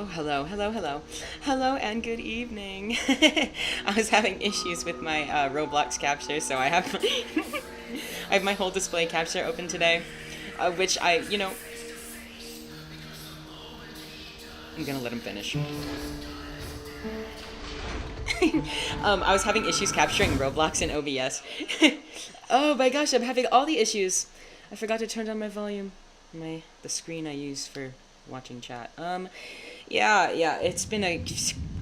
Oh, hello, hello, hello. Hello and good evening. I was having issues with my Roblox capture, so I have I have my whole display capture open today, which I'm gonna let him finish. I was having issues capturing Roblox in OBS. Oh my gosh, I'm having all the issues. I forgot to turn down my volume, the screen I use for watching chat. Yeah, it's been a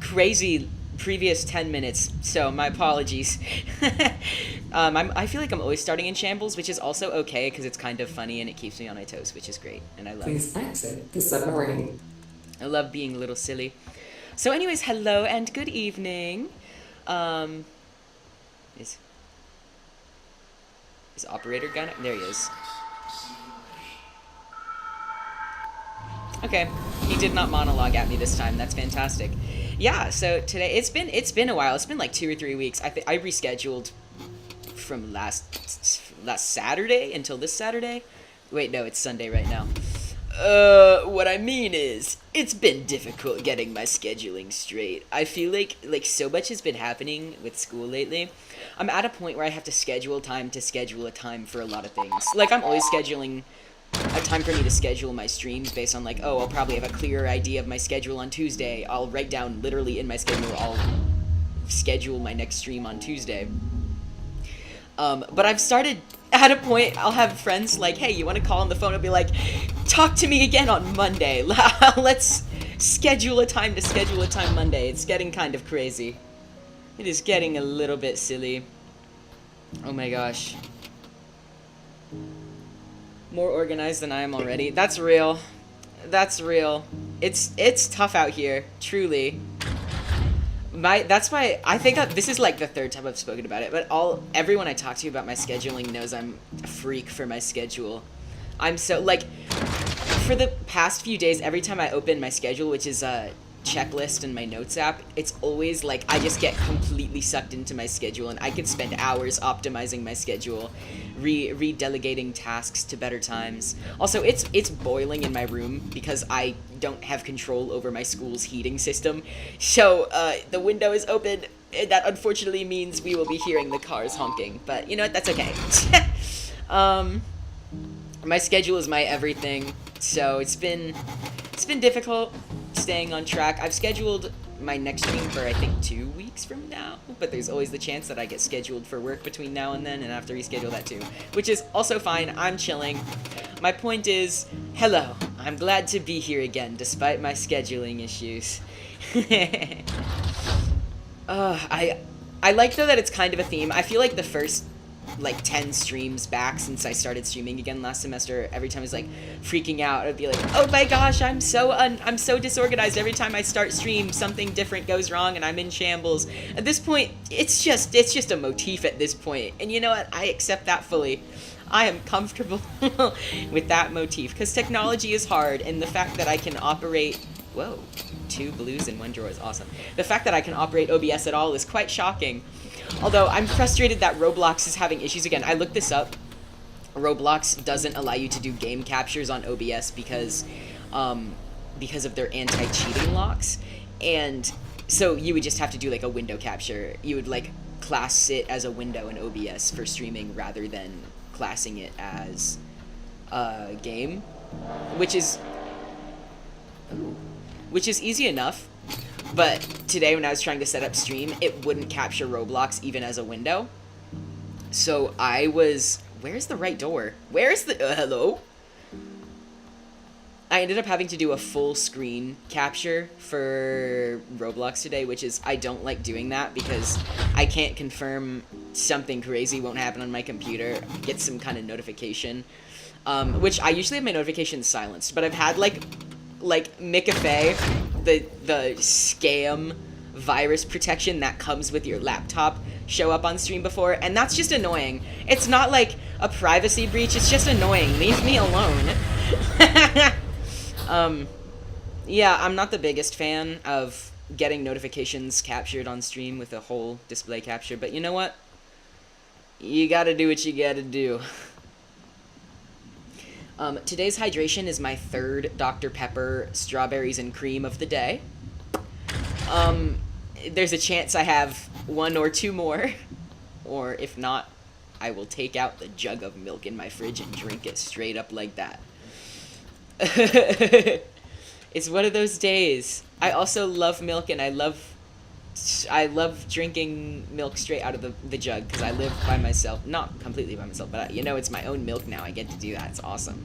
crazy previous 10 minutes, so my apologies. I feel like I'm always starting in shambles, which is also okay because it's kind of funny and it keeps me on my toes, which is great, and I love it. Please exit the submarine. I love being a little silly. So, anyways, hello and good evening. Um, is is operator gonna? There he is. Okay, he did not monologue at me this time. That's fantastic. Yeah. So today it's been a while. It's been like 2 or 3 weeks. I rescheduled from last Saturday until this Saturday. Wait, no, it's Sunday right now. What I mean is, it's been difficult getting my scheduling straight. I feel like so much has been happening with school lately. I'm at a point where I have to schedule time to schedule a time for a lot of things. Like, I'm always scheduling a time for me to schedule my streams based on, like, oh, I'll probably have a clearer idea of my schedule on Tuesday. I'll write down literally in my schedule, I'll schedule my next stream on Tuesday. But I've started at a point, I'll have friends like, hey, you want to call on the phone? I'll be like, talk to me again on Monday. Let's schedule a time to schedule a time Monday. It's getting kind of crazy. It is getting a little bit silly. Oh my gosh. More organized than I am already. That's real. That's real. It's tough out here, truly. That's why I think this is like the third time I've spoken about it, but everyone I talk to about my scheduling knows I'm a freak for my schedule. I'm so like for the past few days, every time I open my schedule, which is a checklist in my notes app, it's always like I just get completely sucked into my schedule, and I could spend hours optimizing my schedule, re-delegating tasks to better times. Also, it's boiling in my room because I don't have control over my school's heating system, so the window is open. That unfortunately means we will be hearing the cars honking, but you know what? That's okay. um, my schedule is my everything, so it's been difficult staying on track. I've scheduled my next stream for I think 2 weeks from now, but there's always the chance that I get scheduled for work between now and then, and I have to reschedule that too, which is also fine. I'm chilling. My point is, hello. I'm glad to be here again, despite my scheduling issues. I like though that it's kind of a theme. I feel like the first like 10 streams back since I started streaming again last semester, every time I was like freaking out, I'd be like, oh my gosh, I'm so disorganized. Every time I start stream, something different goes wrong and I'm in shambles. At this point, it's just a motif at this point, and you know what? I accept that fully. I am comfortable with that motif because technology is hard, and the fact that I can operate, whoa, 2 blues in 1 drawer is awesome. The fact that I can operate OBS at all is quite shocking. Although I'm frustrated that Roblox is having issues again. I looked this up. Roblox doesn't allow you to do game captures on OBS because of their anti-cheating locks, and so you would just have to do like a window capture. You would like class it as a window in OBS for streaming rather than classing it as a game, which is easy enough. But today when I was trying to set up stream, it wouldn't capture Roblox even as a window. So where's the right door? Where's the, hello? I ended up having to do a full screen capture for Roblox today, which is, I don't like doing that because I can't confirm something crazy won't happen on my computer, get some kind of notification. Which I usually have my notifications silenced, but I've had like McAfee, the scam virus protection that comes with your laptop, show up on stream before, and that's just annoying. It's not like a privacy breach, it's just annoying. Leave me alone. Yeah, I'm not the biggest fan of getting notifications captured on stream with a whole display capture, but you know what? You gotta do what you gotta do. Today's hydration is my third Dr. Pepper strawberries and cream of the day. There's a chance I have one or two more, or if not, I will take out the jug of milk in my fridge and drink it straight up like that. It's one of those days. I also love milk, and I love drinking milk straight out of the jug because I live by myself. Not completely by myself, but it's my own milk now. I get to do that. It's awesome.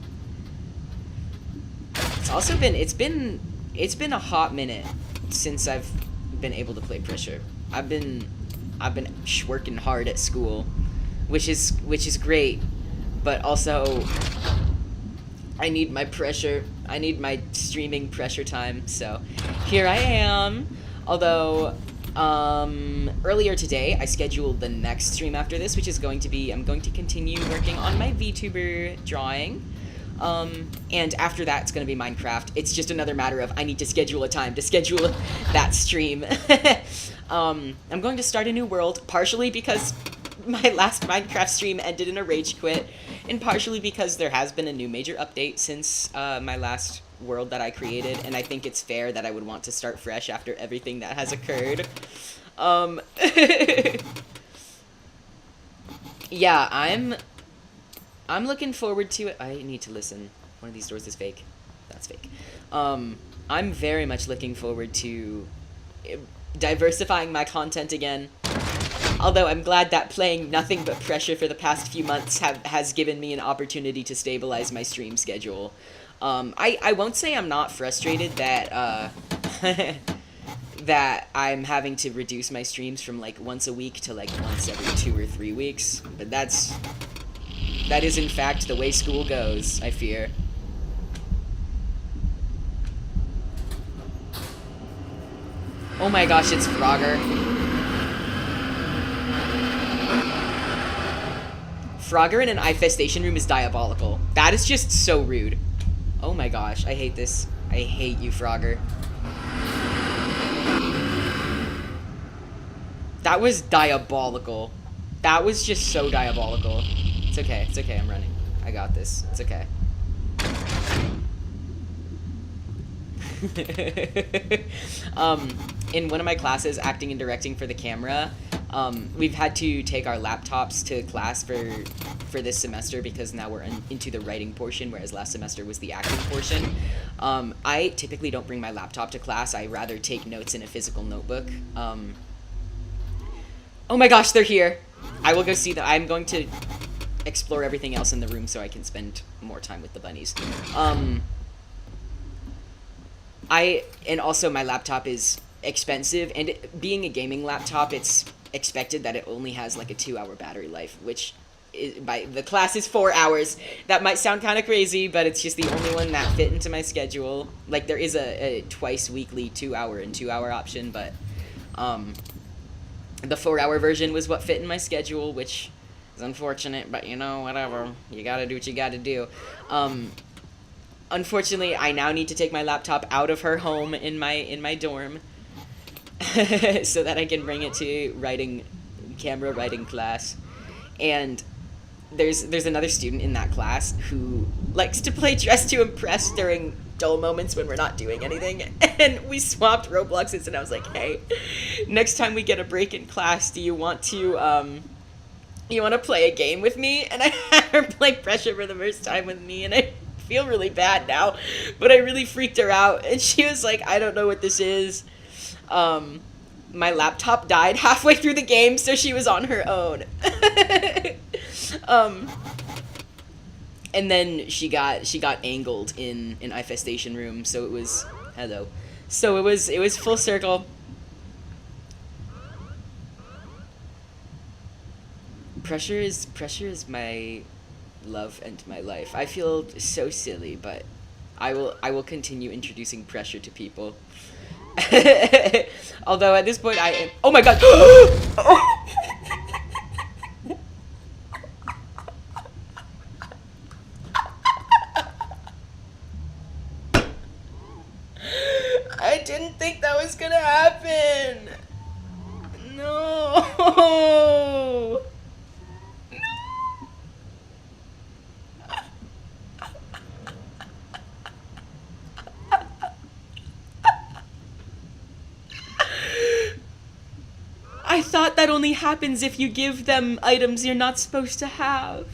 It's been a hot minute since I've been able to play Pressure. I've been working hard at school, which is great, but also I need my pressure. I need my streaming pressure time. So here I am. Although earlier today I scheduled the next stream after this, which is going to be I'm going to continue working on my VTuber drawing. And after that, it's going to be Minecraft. It's just another matter of I need to schedule a time to schedule that stream. I'm going to start a new world, partially because my last Minecraft stream ended in a rage quit, and partially because there has been a new major update since my last world that I created, and I think it's fair that I would want to start fresh after everything that has occurred. Yeah, I'm looking forward to it. I need to listen. One of these doors is fake. That's fake. I'm very much looking forward to diversifying my content again. Although I'm glad that playing nothing but Pressure for the past few months has given me an opportunity to stabilize my stream schedule. I won't say I'm not frustrated that that I'm having to reduce my streams from like once a week to like once every 2 or 3 weeks, but that is in fact the way school goes, I fear. Oh my gosh, it's Frogger. Frogger in an infestation room is diabolical. That is just so rude. Oh my gosh, I hate this. I hate you, Frogger. That was diabolical. That was just so diabolical. It's okay, I'm running. I got this. It's okay. In one of my classes, acting and directing for the camera, we've had to take our laptops to class for this semester because now we're into the writing portion, whereas last semester was the acting portion. I typically don't bring my laptop to class. I rather take notes in a physical notebook. Oh my gosh, they're here. I will go see them. I'm going to explore everything else in the room so I can spend more time with the bunnies. And also my laptop is expensive, and being a gaming laptop, it's expected that it only has like a 2-hour battery life, which by the class is 4 hours. That might sound kind of crazy, but it's just the only one that fit into my schedule. Like there is a twice weekly 2-hour and 2-hour option, but the 4-hour version was what fit in my schedule, which is unfortunate, but whatever. You gotta do what you gotta do. Unfortunately, I now need to take my laptop out of her home in my dorm so that I can bring it to camera writing class. And there's another student in that class who likes to play Dress to Impress during dull moments when we're not doing anything. And we swapped Robloxes, and I was like, hey, next time we get a break in class, do you want to play a game with me? And I had her play Pressure for the first time with me, and I feel really bad now, but I really freaked her out, and she was like, I don't know what this is. My laptop died halfway through the game, so she was on her own. And then she got angled in an infestation room, so it was so it was full circle. Pressure is my love and my life. I feel so silly, but I will continue introducing Pressure to people. Although at this point I am. Oh my god! I didn't think that was gonna happen. No. thought that only happens if you give them items you're not supposed to have.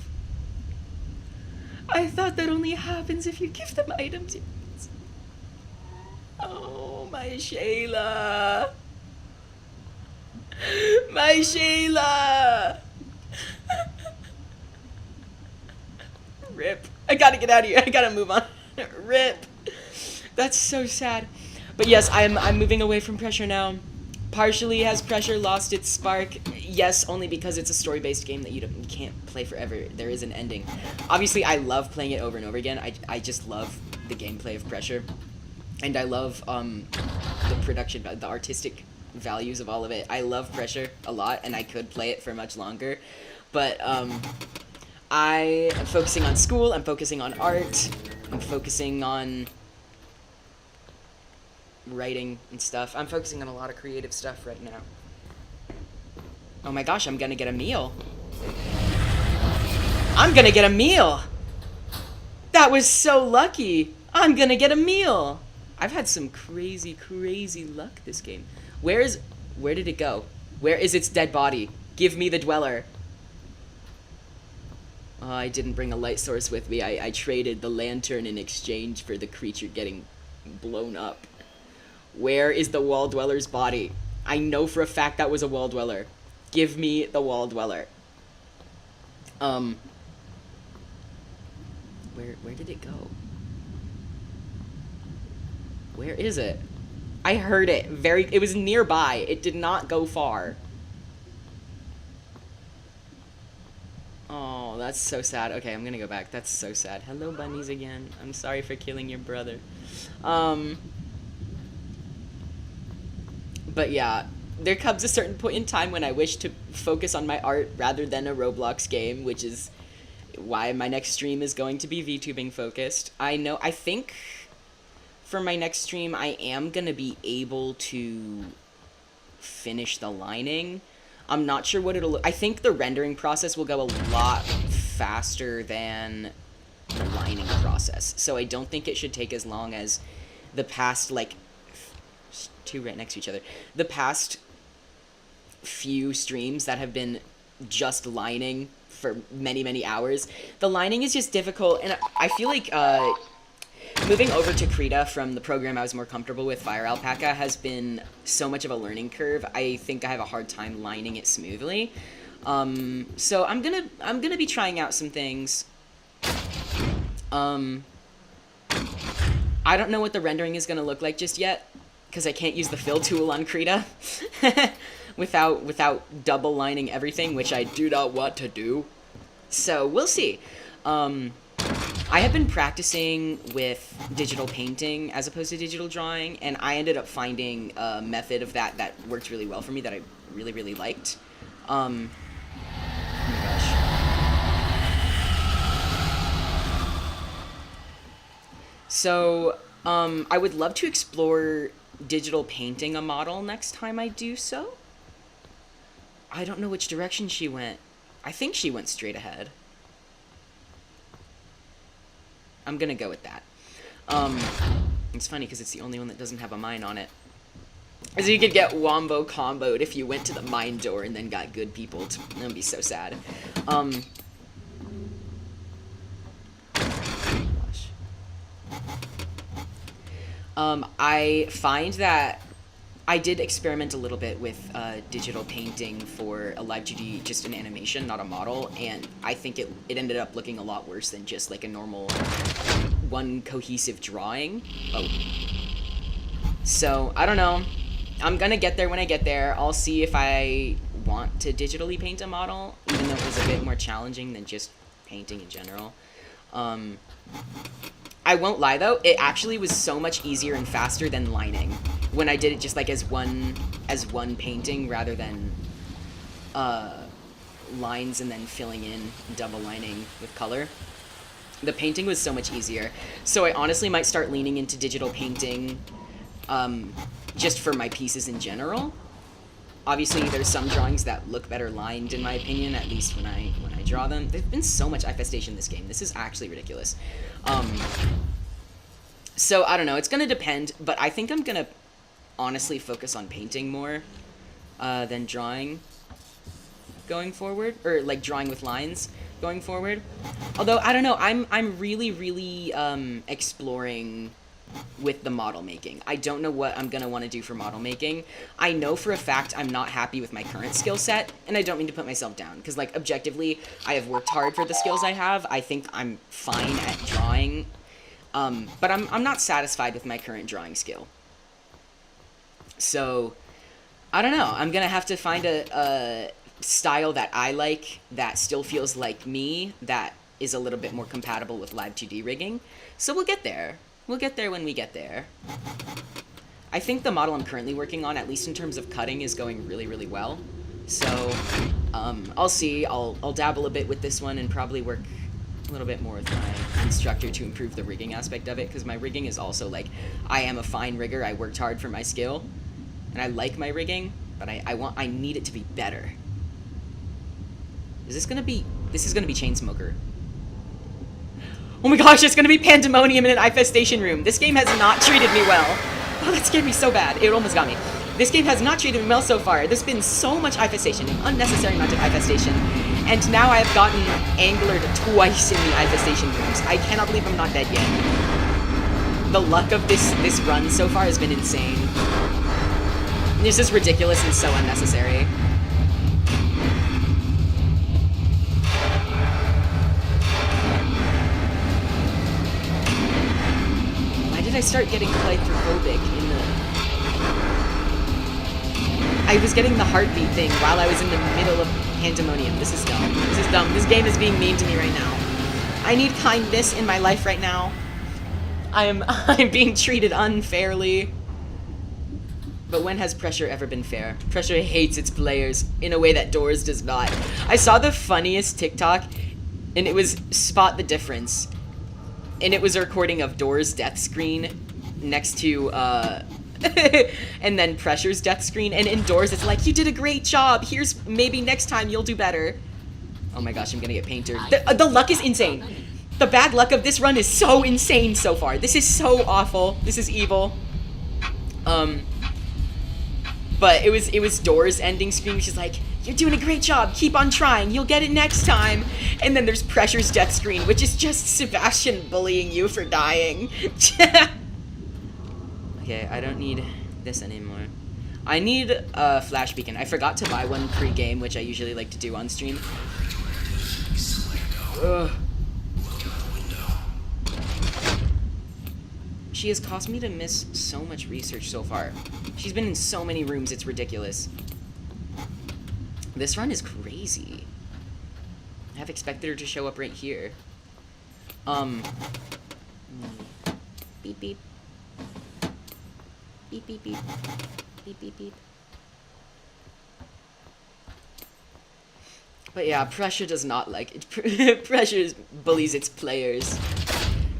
I thought that only happens if you give them items. Oh, my Shayla. My Shayla. Rip. I gotta get out of here. I gotta move on. Rip. That's so sad. But yes, I'm moving away from Pressure now. Partially has Pressure lost its spark? Yes, only because it's a story-based game that you can't play forever. There is an ending. Obviously, I love playing it over and over again. I just love the gameplay of Pressure. And I love the production, the artistic values of all of it. I love Pressure a lot, and I could play it for much longer. But I am focusing on school, I'm focusing on art, I'm focusing on writing and stuff. I'm focusing on a lot of creative stuff right now. Oh my gosh, I'm gonna get a meal. I'm gonna get a meal! That was so lucky! I'm gonna get a meal! I've had some crazy, crazy luck this game. Where did it go? Where is its dead body? Give me the Dweller. Oh, I didn't bring a light source with me. I traded the lantern in exchange for the creature getting blown up. Where is the Wall Dweller's body? I know for a fact that was a Wall Dweller. Give me the Wall Dweller. Where did it go? Where is it? I heard it. It was nearby. It did not go far. Oh, that's so sad. Okay, I'm gonna go back. That's so sad. Hello, bunnies again. I'm sorry for killing your brother. But yeah, there comes a certain point in time when I wish to focus on my art rather than a Roblox game, which is why my next stream is going to be VTubing focused. I think for my next stream, I am gonna be able to finish the lining. I'm not sure what it'll look. I think the rendering process will go a lot faster than the lining process. So I don't think it should take as long as the past, like, two right next to each other. The past few streams that have been just lining for many, many hours. The lining is just difficult, and I feel like, moving over to Krita from the program I was more comfortable with, Fire Alpaca, has been so much of a learning curve. I think I have a hard time lining it smoothly. So I'm gonna be trying out some things. I don't know what the rendering is gonna look like just yet, because I can't use the fill tool on Krita without double lining everything, which I do not want to do. So we'll see. I have been practicing with digital painting as opposed to digital drawing, and I ended up finding a method of that worked really well for me that I really, really liked. Oh my gosh. So, I would love to explore digital painting a model next time I do so. I don't know which direction she went. I think she went straight ahead. I'm gonna go with that. It's funny because it's the only one that doesn't have a mine on it. So you could get wombo comboed if you went to the mine door and then got good people. That would be so sad. I find that I did experiment a little bit with digital painting for a live 2D, just an animation, not a model, and I think it ended up looking a lot worse than just like a normal one cohesive drawing. Oh. So, I don't know. I'm gonna get there when I get there. I'll see if I want to digitally paint a model, even though it was a bit more challenging than just painting in general. I won't lie though, it actually was so much easier and faster than lining when I did it just like as one painting rather than lines and then filling in double lining with color. The painting was so much easier. So I honestly might start leaning into digital painting just for my pieces in general. Obviously, there's some drawings that look better lined, in my opinion, at least when I draw them. There's been so much infestation in this game. This is actually ridiculous. So, I don't know. It's going to depend, but I think I'm going to honestly focus on painting more than drawing. going forward, or like drawing with lines going forward. Although I don't know, I'm really exploring with the model making. I don't know what I'm gonna want to do for model making. I know for a fact I'm not happy with my current skill set, and I don't mean to put myself down, because like objectively I have worked hard for the skills I have. I think I'm fine at drawing, but I'm not satisfied with my current drawing skill. So I don't know, I'm gonna have to find a style that I like, that still feels like me, that is a little bit more compatible with live 2D rigging. So we'll get there. We'll get there when we get there. I think the model I'm currently working on, at least in terms of cutting, is going really well. So I'll see. I'll dabble a bit with this one and probably work a little bit more with my instructor to improve the rigging aspect of it, because my rigging is also like, I am a fine rigger. I worked hard for my skill, and I like my rigging, but I need it to be better. Is this gonna be? This is gonna be Chainsmoker. Oh my gosh, it's gonna be pandemonium in an infestation room. This game has not treated me well. Oh, that scared me so bad. It almost got me. This game has not treated me well so far. There's been so much infestation, an unnecessary amount of infestation. And now I've gotten anglered twice in the infestation rooms. I cannot believe I'm not dead yet. The luck of this run so far has been insane. This is ridiculous and so unnecessary. I start getting claustrophobic in the... I was getting the heartbeat thing while I was in the middle of pandemonium. This is dumb. This is dumb. This game is being mean to me right now. I need kindness in my life right now. I'm being treated unfairly. But when has Pressure ever been fair? Pressure hates its players in a way that Doors does not. I saw the funniest TikTok, and it was Spot the Difference. And it was a recording of Doors' death screen next to, and then Pressure's death screen. And in Doors, it's like, you did a great job. Here's, maybe next time you'll do better. Oh my gosh, I'm gonna get painted. The luck is insane. The bad luck of this run is so insane so far. This is so awful. This is evil. But it was Doors' ending screen, which is like, you're doing a great job, keep on trying, you'll get it next time. And then there's Pressure's death screen, which is just Sebastian bullying you for dying. Okay, I don't need this anymore. I need a flash beacon. I forgot to buy one pre-game, which I usually like to do on stream. Ugh. She has caused me to miss so much research so far. She's been in so many rooms, it's ridiculous. This run is crazy. I have expected her to show up right here. Beep beep. Beep beep beep. Beep beep beep. But yeah, Pressure does not like it. Pressure bullies its players.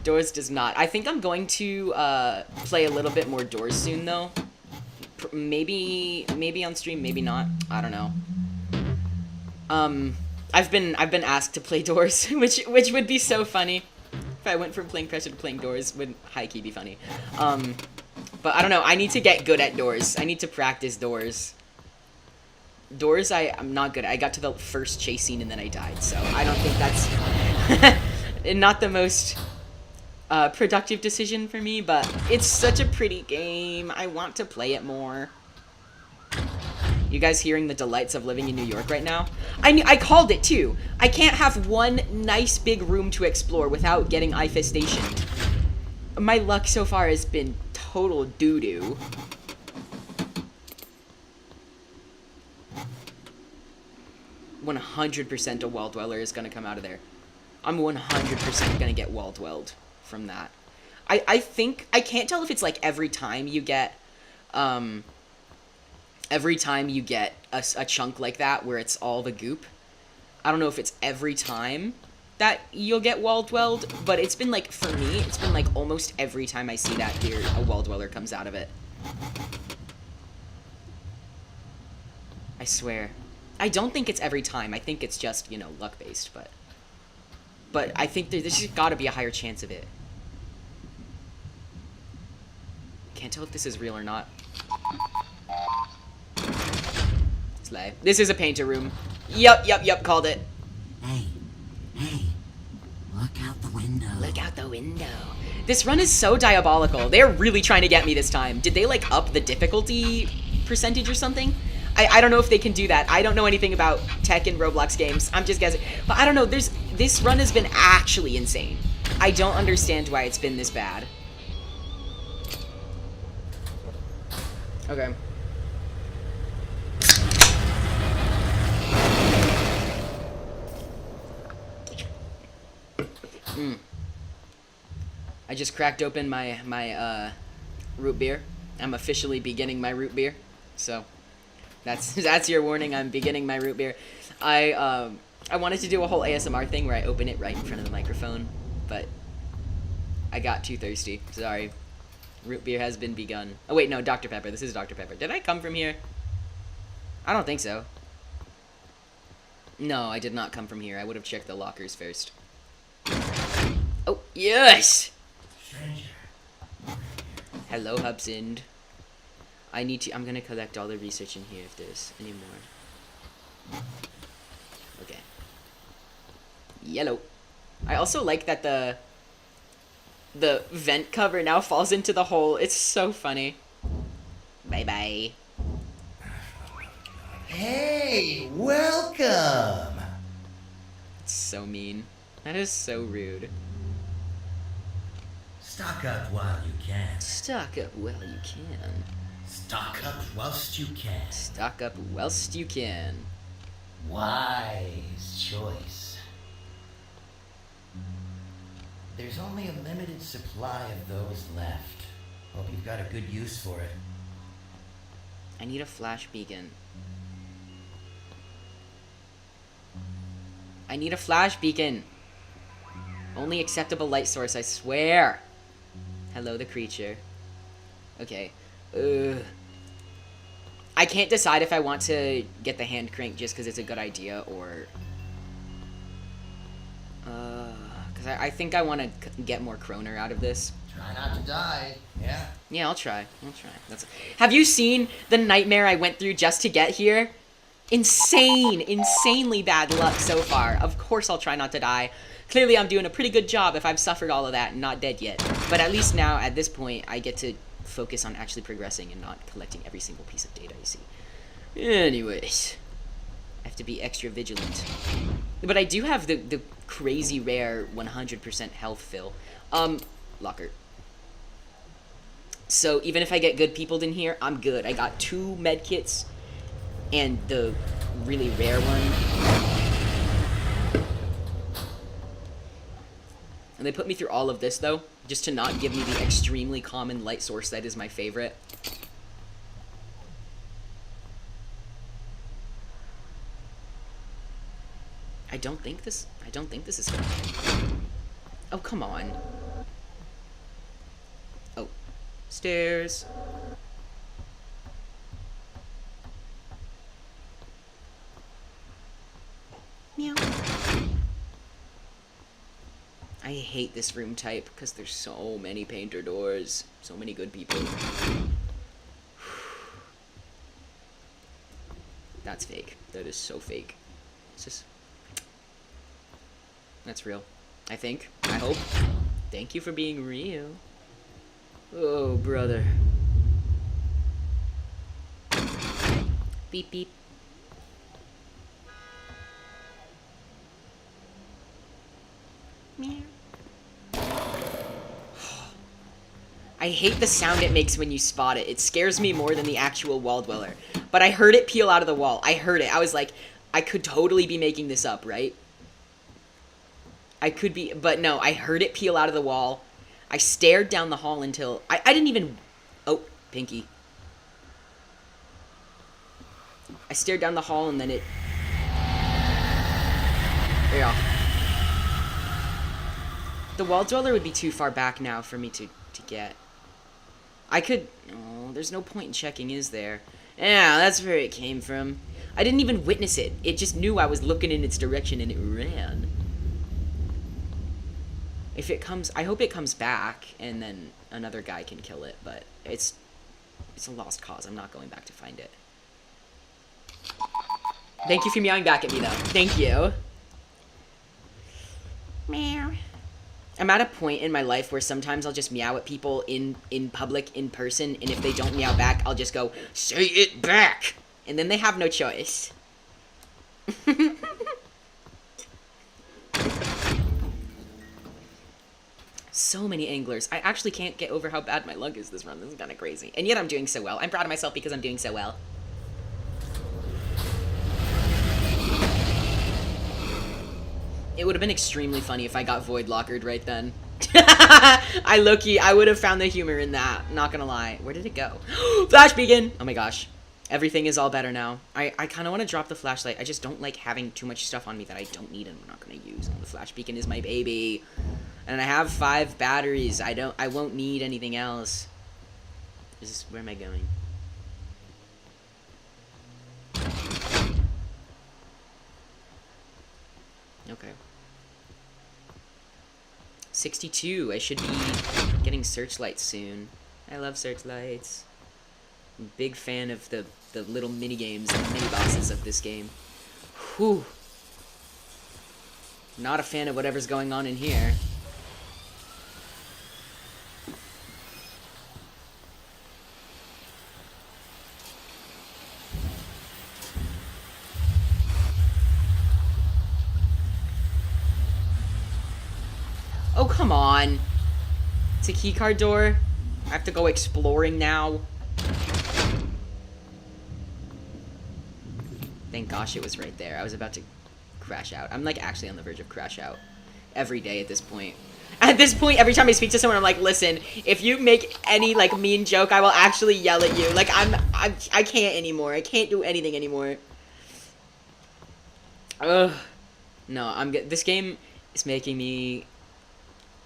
Doors does not. I think I'm going to play a little bit more Doors soon though. Maybe on stream, maybe not. I don't know. I've been asked to play Doors, which would be so funny. If I went from playing Pressure to playing Doors, would high-key be funny. But I don't know, I need to get good at Doors. I need to practice Doors. Doors, I'm not good at. I got to the first chase scene and then I died, so I don't think that's not the most productive decision for me, but it's such a pretty game. I want to play it more. You guys hearing the delights of living in New York right now? I called it too. I can't have one nice big room to explore without getting infestation. My luck so far has been total doo-doo. "100% a wall dweller is gonna come out of there. I'm 100% gonna get wall dwelled from that. I think, I can't tell if it's like every time you get a chunk like that where it's all the goop. I don't know if it's every time that you'll get wall dwelled, but it's been like, for me, it's been like almost every time I see that here, a wall dweller comes out of it. I swear. I don't think it's every time. I think it's just, you know, luck-based, but I think there's just gotta be a higher chance of it. Can't tell if this is real or not. Slay. This is a painter room. Yep, called it. Hey, look out the window. Look out the window. This run is so diabolical. They're really trying to get me this time. Did they, like, up the difficulty percentage or something? I don't know if they can do that. I don't know anything about tech and Roblox games. I'm just guessing. But I don't know. This run has been actually insane. I don't understand why it's been this bad. Okay. I just cracked open my root beer. I'm officially beginning my root beer. So that's your warning. I'm beginning my root beer. I wanted to do a whole ASMR thing where I open it right in front of the microphone, but I got too thirsty. Sorry. Root beer has been begun. Oh wait, no, Dr. Pepper. This is Dr. Pepper. Did I come from here? I don't think so. No, I did not come from here. I would have checked the lockers first. Oh, yes! Hello, Hubsend. I'm gonna collect all the research in here if there's any more. Okay. Yellow. I also like that the vent cover now falls into the hole. It's so funny. Bye-bye. Hey, welcome! It's so mean. That is so rude. Stock up while you can. Stock up while you can. Stock up whilst you can. Stock up whilst you can. Wise choice. There's only a limited supply of those left. Hope you've got a good use for it. I need a flash beacon. I need a flash beacon. Only acceptable light source, I swear. Hello, the creature. Okay. I can't decide if I want to get the hand crank just because it's a good idea or... Because I think I want to get more Kroner out of this. Try not to die. Yeah. Yeah, I'll try. Have you seen the nightmare I went through just to get here? Insanely bad luck so far. Of course I'll try not to die. Clearly I'm doing a pretty good job if I've suffered all of that and not dead yet. But at least now, at this point, I get to focus on actually progressing and not collecting every single piece of data I see. Anyways, I have to be extra vigilant. But I do have the crazy rare 100% health fill. Locker. So even if I get good peopled in here, I'm good. I got 2 medkits and the really rare one. And they put me through all of this, though, just to not give me the extremely common light source that is my favorite. I don't think this is gonna... Oh, come on. Oh. Stairs. Meow. I hate this room type because there's so many painter doors, so many good people. That's fake. That is so fake. It's just... That's real. I think. I hope. Thank you for being real. Oh, brother. Beep, beep. Meow. I hate the sound it makes when you spot it. It scares me more than the actual wall dweller. But I heard it peel out of the wall. I heard it. I was like, I could totally be making this up, right? I could be, but no, I heard it peel out of the wall. I stared down the hall until, I didn't even, oh, Pinky. I stared down the hall and then it, yeah. The wall dweller would be too far back now for me to get. I could, oh, there's no point in checking, is there? Yeah, that's where it came from. I didn't even witness it. It just knew I was looking in its direction and it ran. If it comes, I hope it comes back and then another guy can kill it, but it's a lost cause. I'm not going back to find it. Thank you for meowing back at me, though. Thank you. Meow. I'm at a point in my life where sometimes I'll just meow at people in public, in person, and if they don't meow back, I'll just go, say it back! And then they have no choice. So many anglers. I actually can't get over how bad my luck is this run. This is kind of crazy. And yet I'm doing so well. I'm proud of myself because I'm doing so well. It would have been extremely funny if I got void lockered right then. I would have found the humor in that. Not gonna lie. Where did it go? Flash beacon! Oh my gosh. Everything is all better now. I kind of want to drop the flashlight. I just don't like having too much stuff on me that I don't need and I'm not going to use. The flash beacon is my baby. And I have 5 batteries. I won't need anything else. Where am I going? Okay. 62. I should be getting searchlights soon. I love searchlights. I'm a big fan of the little mini games and mini bosses of this game. Whew. Not a fan of whatever's going on in here. Oh, come on. It's a keycard door. I have to go exploring now. Thank gosh it was right there. I was about to crash out. I'm like actually on the verge of crash out every day at this point. At this point, every time I speak to someone, I'm like, listen, if you make any like mean joke, I will actually yell at you. Like I can't anymore. I can't do anything anymore. Ugh. No, this game is making me.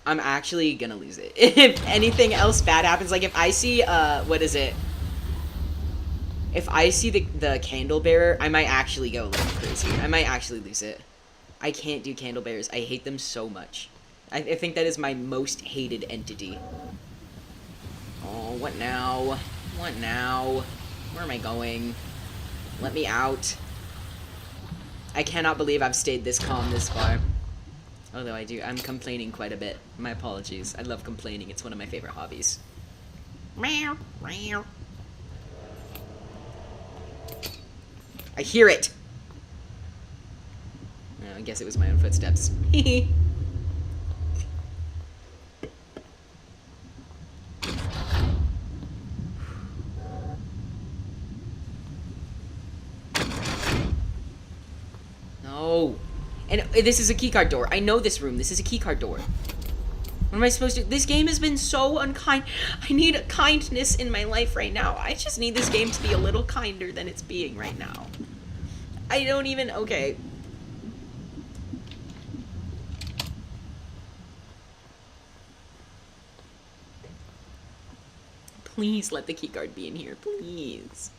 I'm actually gonna lose it. If anything else bad happens, like if I see, what is it? If I see the candle bearer, I might actually go a little crazy. I might actually lose it. I can't do candle bearers. I hate them so much. I think that is my most hated entity. Oh, what now? What now? Where am I going? Let me out. I cannot believe I've stayed this calm this far. Although I'm complaining quite a bit. My apologies. I love complaining. It's one of my favorite hobbies. Meow, meow. I hear it! Oh, I guess it was my own footsteps. No. And this is a keycard door. I know this room. This is a keycard door. What am I supposed to do? This game has been so unkind. I need kindness in my life right now. I just need this game to be a little kinder than it's being right now. I don't even... Okay. Please let the keycard be in here. Please.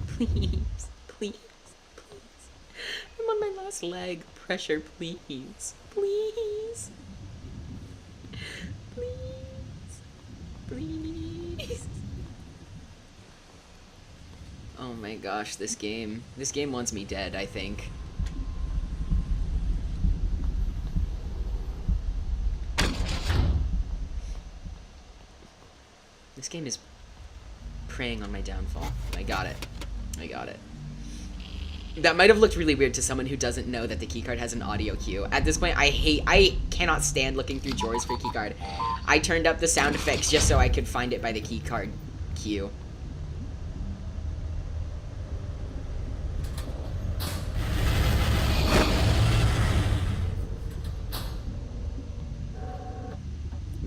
Please. Please. Please. I'm on my last leg. Pressure, please. Please. Please. Please. Oh my gosh, this game. This game wants me dead, I think. This game is preying on my downfall. I got it. I got it. That might have looked really weird to someone who doesn't know that the keycard has an audio cue. At this point, I cannot stand looking through drawers for keycard. I turned up the sound effects just so I could find it by the keycard cue.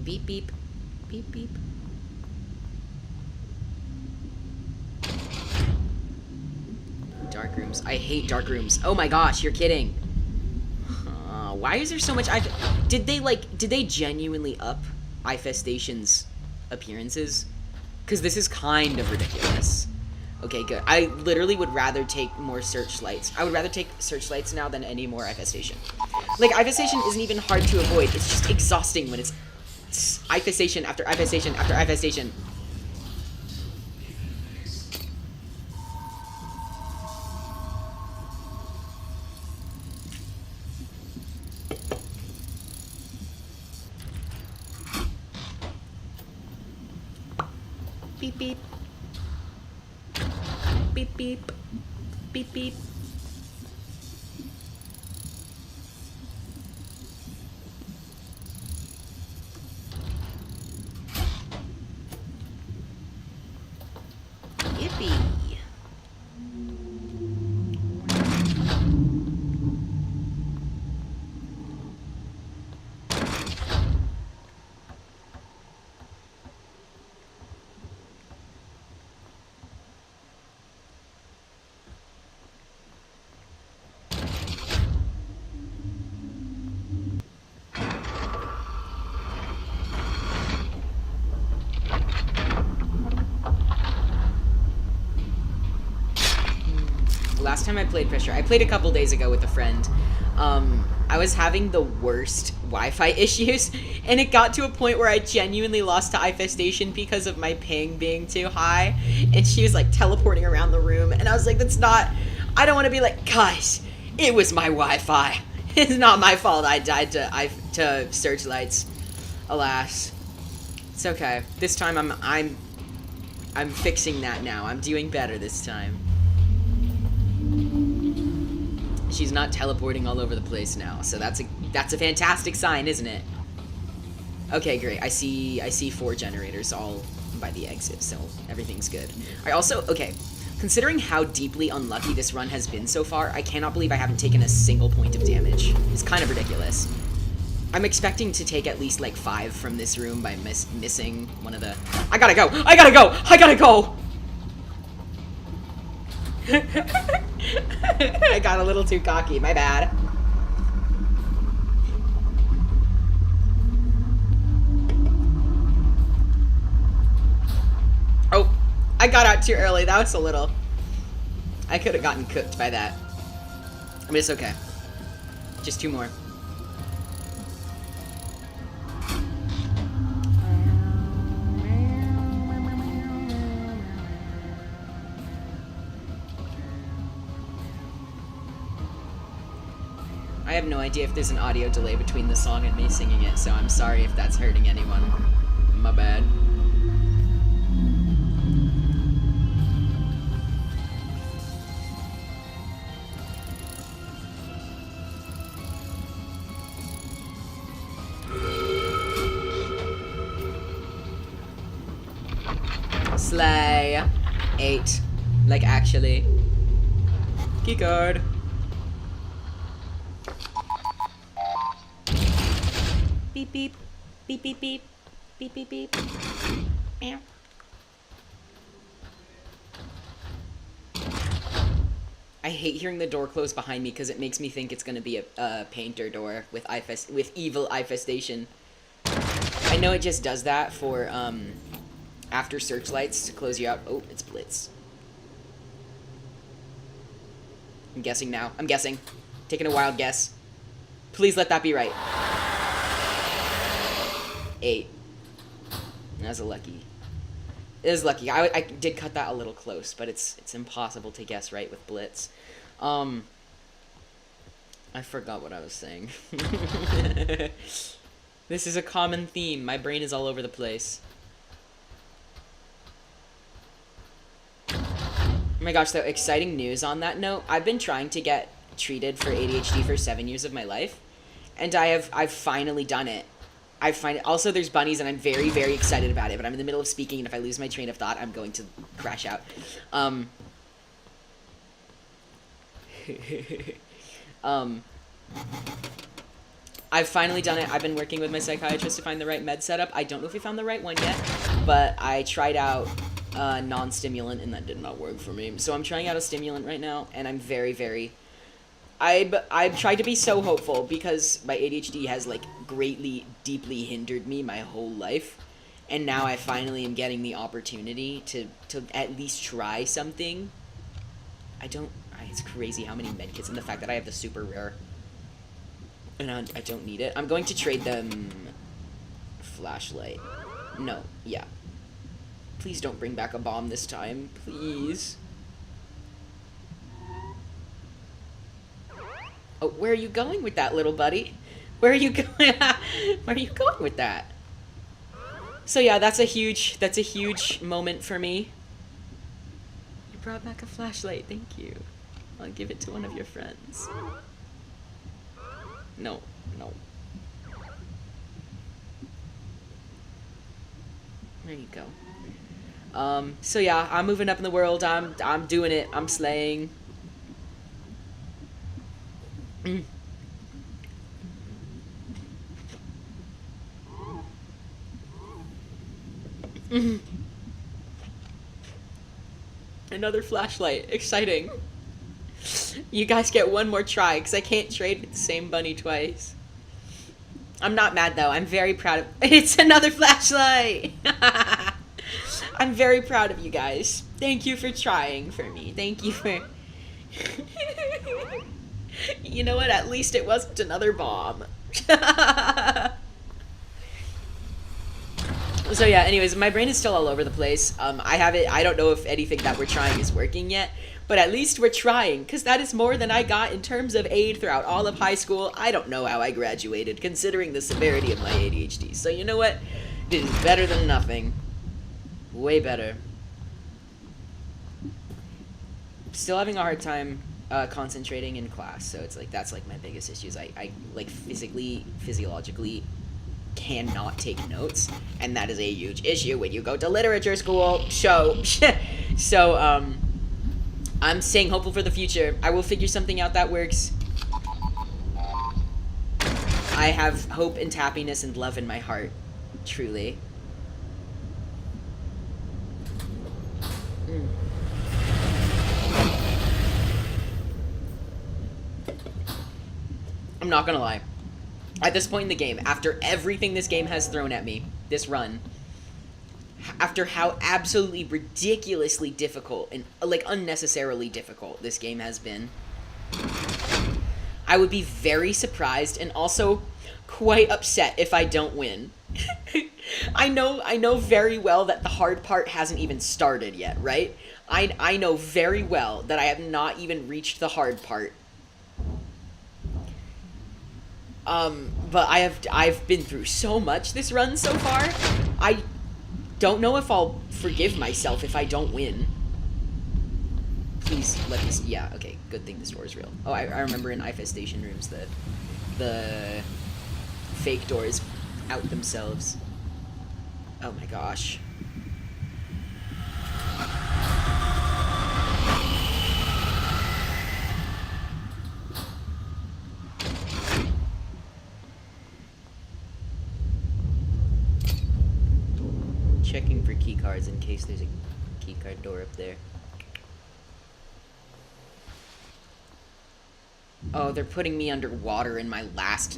Beep, beep. Beep, beep. Dark rooms. I hate dark rooms. Oh my gosh, you're kidding. Why is there so much... Did they genuinely up Infestation's appearances? Because this is kind of ridiculous. Okay, good. I literally would rather take more searchlights. I would rather take searchlights now than any more Infestation. Like, Infestation isn't even hard to avoid. It's just exhausting when it's Infestation after Infestation after Infestation. Beep beep. Beep beep. Beep beep. Yippee. Last time I played Fisher, I played a couple days ago with a friend. I was having the worst Wi-Fi issues, and it got to a point where I genuinely lost to iFestation because of my ping being too high, and she was like teleporting around the room, and I was like, that's not, I don't want to be like, guys, it was my Wi-Fi. It's not my fault I died to Searchlights. Alas. It's okay. This time I'm fixing that now. I'm doing better this time. She's not teleporting all over the place now, so that's a fantastic sign, isn't it? Okay, great. I see 4 generators all by the exit, so everything's good. I also, okay, considering how deeply unlucky this run has been so far, I cannot believe I haven't taken a single point of damage. It's kind of ridiculous. I'm expecting to take at least like 5 from this room by missing one of the... I gotta go! I gotta go! I gotta go! I got a little too cocky, my bad. Oh, I got out too early. That was a little... I could have gotten cooked by that. But it's okay. Just 2 more. I have no idea if there's an audio delay between the song and me singing it, so I'm sorry if that's hurting anyone. My bad. Slay. 8. Like, actually. Keycard. Beep beep. Beep beep beep. Beep beep beep. Meow. I hate hearing the door close behind me because it makes me think it's gonna be a painter door with evil infestation. I know it just does that for after Searchlights to close you out. Oh, it's Blitz. I'm guessing now. I'm guessing. Taking a wild guess. Please let that be right. 8. That's a lucky. It is lucky. I did cut that a little close, but it's impossible to guess right with Blitz. I forgot what I was saying. This is a common theme. My brain is all over the place. Oh my gosh, though, exciting news on that note. I've been trying to get treated for ADHD for 7 years of my life, and I've finally done it. Also, there's bunnies, and I'm very, very excited about it, but I'm in the middle of speaking, and if I lose my train of thought, I'm going to crash out. I've finally done it. I've been working with my psychiatrist to find the right med setup. I don't know if we found the right one yet, but I tried out non-stimulant, and that did not work for me. So I'm trying out a stimulant right now, and I'm very, very... I've tried to be so hopeful because my ADHD has, like, greatly, deeply hindered me my whole life. And now I finally am getting the opportunity to at least try something. It's crazy how many medkits and the fact that I have the super rare. And I don't need it. I'm going to trade them... Flashlight. No, yeah. Please don't bring back a bomb this time. Please. Oh, where are you going with that, little buddy? Where are you going? Where are you going with that? So yeah, that's a huge moment for me. You brought back a flashlight, thank you. I'll give it to one of your friends. No, no. There you go. So yeah, I'm moving up in the world. I'm doing it. I'm slaying. Another flashlight. Exciting. You guys get one more try, because I can't trade with the same bunny twice. I'm not mad, though. I'm very proud of... It's another flashlight! I'm very proud of you guys. Thank you for trying for me. Thank you for... You know what? At least it wasn't another bomb. So yeah, anyways, my brain is still all over the place. I don't know if anything that we're trying is working yet, but at least we're trying, because that is more than I got in terms of aid throughout all of high school. I don't know how I graduated, considering the severity of my ADHD. So you know what? It is better than nothing. Way better. Still having a hard time concentrating in class, so it's like, that's like my biggest issues. I like physiologically cannot take notes, and that is a huge issue when you go to literature school. So I'm staying hopeful for the future. I will figure something out that works. I have hope and happiness and love in my heart, truly. I'm not gonna lie. At this point in the game, after everything this game has thrown at me, this run, after how absolutely ridiculously difficult and, like, unnecessarily difficult this game has been, I would be very surprised and also quite upset if I don't win. I know very well that the hard part hasn't even started yet, right? I know very well that I have not even reached the hard part. But I've been through so much this run so far. I don't know if I'll forgive myself if I don't win. Please let me see. Yeah, okay, good thing this door is real. Oh, I remember in infestation rooms that the fake doors out themselves. Oh my gosh. Checking for key cards in case there's a key card door up there. Oh, they're putting me underwater in my last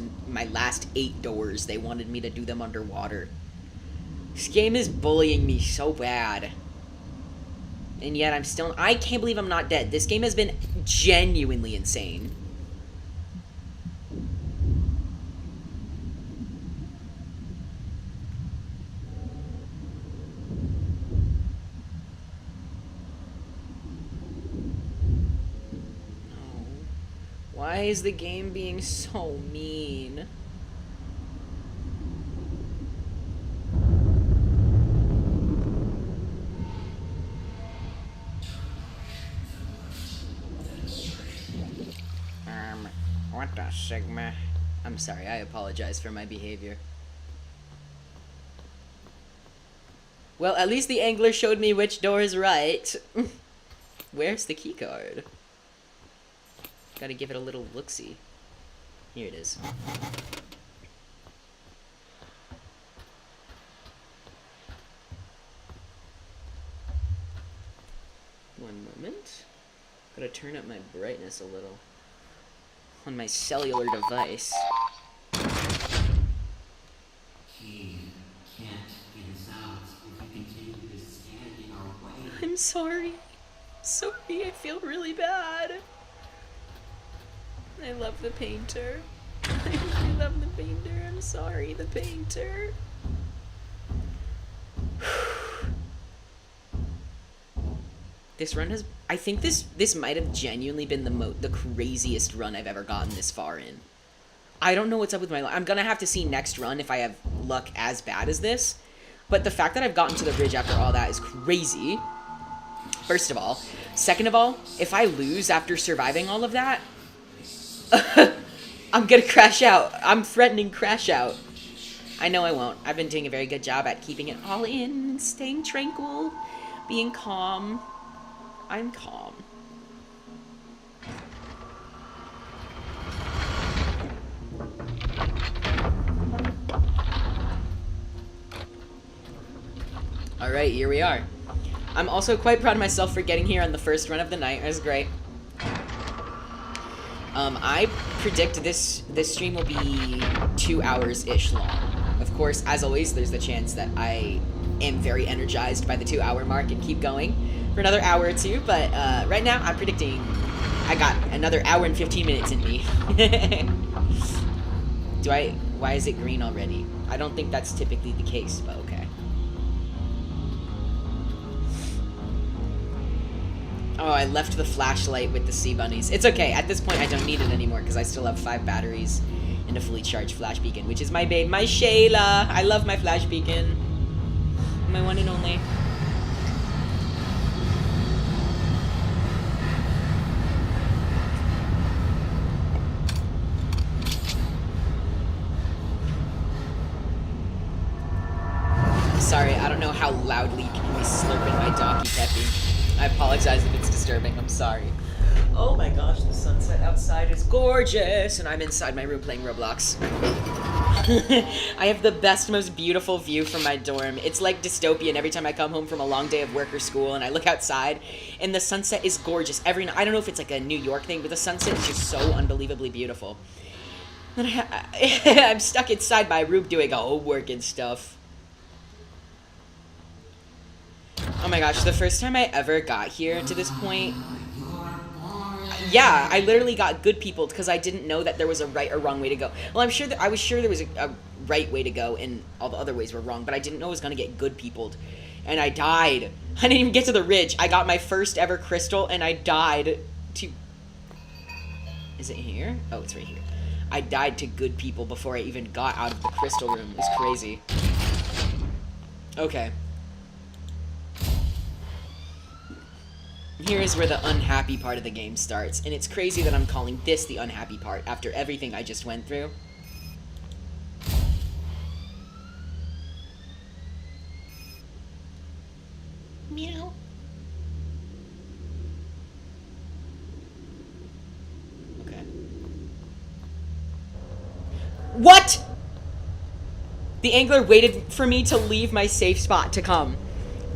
8 doors. They wanted me to do them underwater. This game is bullying me so bad. And yet I can't believe I'm not dead. This game has been genuinely insane. Why is the game being so mean? What the Sigma? I'm sorry, I apologize for my behavior. Well, at least the angler showed me which door is right. Where's the key card? Gotta give it a little look-see. Here it is. One moment. Gotta turn up my brightness a little. On my cellular device. He can't get us out if we continue to stand in our way. I'm sorry. Sorry, I feel really bad. I love the painter. I really love the painter. I'm sorry, the painter. This run has... I think this might have genuinely been the craziest run I've ever gotten this far in. I don't know what's up with my luck. I'm gonna have to see next run if I have luck as bad as this. But the fact that I've gotten to the ridge after all that is crazy. First of all. Second of all, if I lose after surviving all of that, I'm gonna crash out. I'm threatening crash out. I know I won't. I've been doing a very good job at keeping it all in, staying tranquil, being calm. I'm calm. Alright, here we are. I'm also quite proud of myself for getting here on the first run of the night. It was great. I predict this stream will be 2 hours-ish long. Of course, as always, there's the chance that I am very energized by the 2-hour mark and keep going for another hour or two, but right now I'm predicting I got another hour and 15 minutes in me. Why is it green already? I don't think that's typically the case, but okay. Oh, I left the flashlight with the sea bunnies. It's okay. At this point, I don't need it anymore because I still have 5 batteries and a fully charged flash beacon, which is my babe, my Shayla. I love my flash beacon. My one and only. Sorry, I don't know how loudly you can hear me slurping my Donkey Peppy. I apologize if it's disturbing, I'm sorry. Oh my gosh, the sunset outside is gorgeous, and I'm inside my room playing Roblox. I have the best, most beautiful view from my dorm. It's like dystopian every time I come home from a long day of work or school, and I look outside, and the sunset is gorgeous. Every night, I don't know if it's like a New York thing, but the sunset is just so unbelievably beautiful. And I'm stuck inside my room doing homework and stuff. Oh my gosh, the first time I ever got here to this point, yeah, I literally got good people because I didn't know that there was a right or wrong way to go. Well, I was sure there was a right way to go and all the other ways were wrong, but I didn't know I was going to get good peopled. And I died. I didn't even get to the ridge. I got my first ever crystal and I died to... Is it here? Oh, it's right here. I died to good people before I even got out of the crystal room. It was crazy. Okay. Here is where the unhappy part of the game starts, and it's crazy that I'm calling this the unhappy part after everything I just went through. Meow. Okay. What?! The angler waited for me to leave my safe spot to come.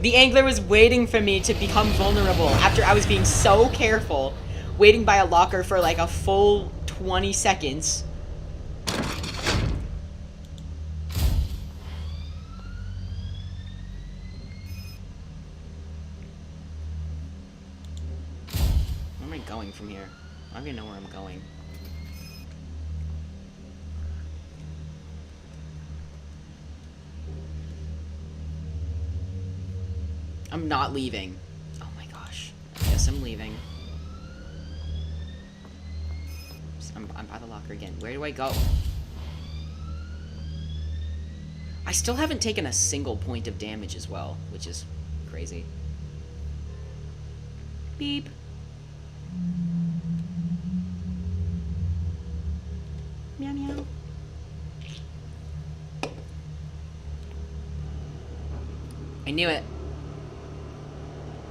The angler was waiting for me to become vulnerable after I was being so careful, waiting by a locker for like a full 20 seconds. Where am I going from here? I don't even know where I'm going. I'm not leaving. Oh my gosh. I guess I'm leaving. I'm by the locker again. Where do I go? I still haven't taken a single point of damage as well, which is crazy. Beep. Meow meow. I knew it.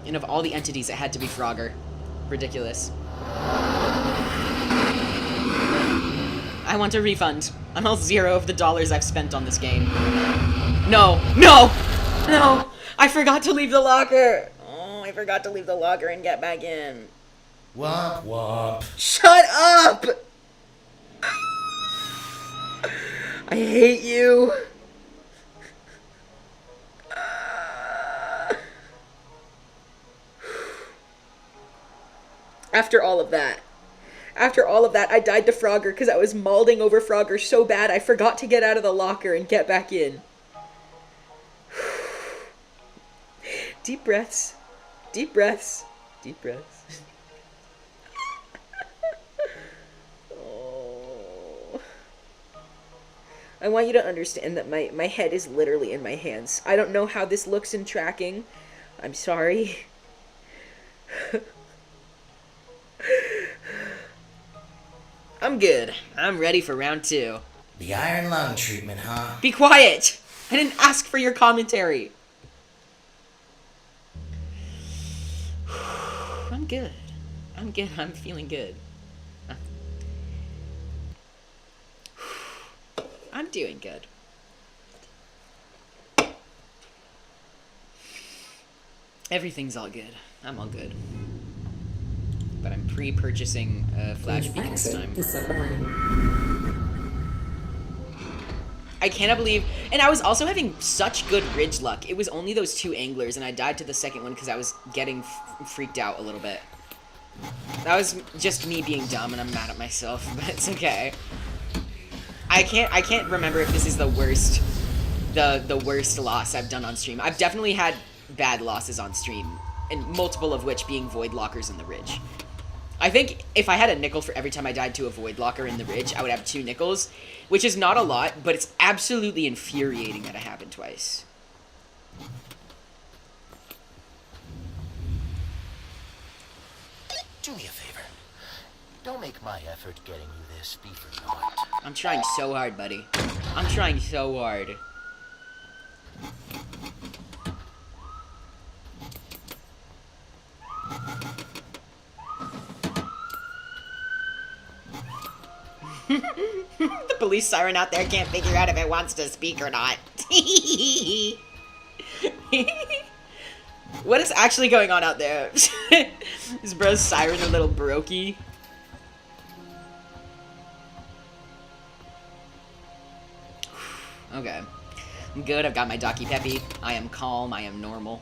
And of all the entities, it had to be Frogger. Ridiculous. I want a refund. I'm all $0 of the dollars I've spent on this game. No! No! No! I forgot to leave the locker! Oh, I forgot to leave the locker and get back in. Womp womp. Shut up! I hate you. After all of that, I died to Frogger because I was mauling over Frogger so bad I forgot to get out of the locker and get back in. Deep breaths. Deep breaths. Deep breaths. Oh. I want you to understand that my head is literally in my hands. I don't know how this looks in tracking. I'm sorry. I'm good. I'm ready for round 2. The iron lung treatment, huh? Be quiet! I didn't ask for your commentary. I'm good. I'm good. I'm feeling good. I'm doing good. Everything's all good. I'm all good. But I'm pre-purchasing a flash beacon this Exit time. the submarine. I cannot believe... And I was also having such good ridge luck. It was only those 2 anglers, and I died to the second one because I was getting freaked out a little bit. That was just me being dumb, and I'm mad at myself, but it's okay. I can't remember if this is the worst... The worst loss I've done on stream. I've definitely had bad losses on stream, and multiple of which being void lockers in the ridge. I think if I had a nickel for every time I died to a void locker in the ridge, I would have 2 nickels, which is not a lot, but it's absolutely infuriating that it happened twice. Do me a favor. Don't make my effort getting you this be for naught. I'm trying so hard, buddy. I'm trying so hard. The police siren out there can't figure out if it wants to speak or not. What is actually going on out there? Is bro's siren a little brokey? Okay. I'm good. I've got my Docky Peppy. I am calm. I am normal.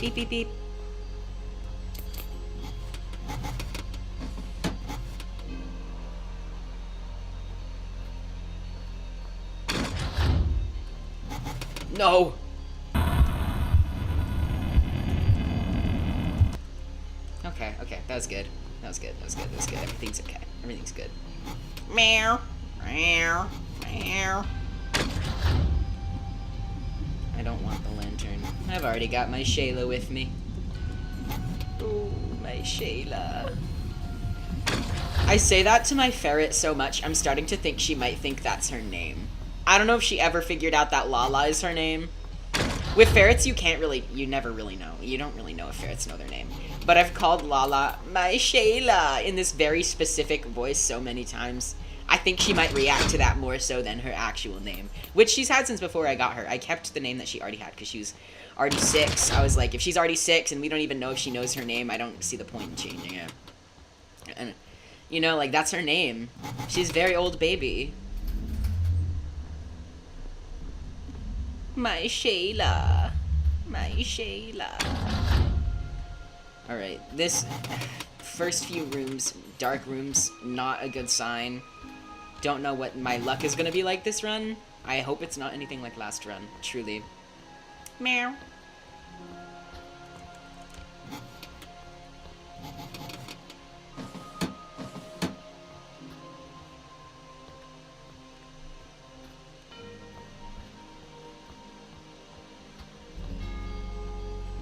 Beep, beep, beep. No! Okay, okay, that was good. That was good, that was good, that was good. Everything's okay. Everything's good. Meow. Meow. Meow. I don't want the lantern. I've already got my Shayla with me. Ooh, my Shayla. I say that to my ferret so much, I'm starting to think she might think that's her name. I don't know if she ever figured out that Lala is her name. With ferrets, you never really know. You don't really know if ferrets know their name. But I've called Lala my Shayla in this very specific voice so many times. I think she might react to that more so than her actual name, which she's had since before I got her. I kept the name that she already had because she was already 6. I was like, if she's already 6 and we don't even know if she knows her name, I don't see the point in changing it. And, you know, like, that's her name. She's a very old baby. My Shayla. My Shayla. Alright, this first few rooms, dark rooms, not a good sign. Don't know what my luck is gonna be like this run. I hope it's not anything like last run, truly. Meow.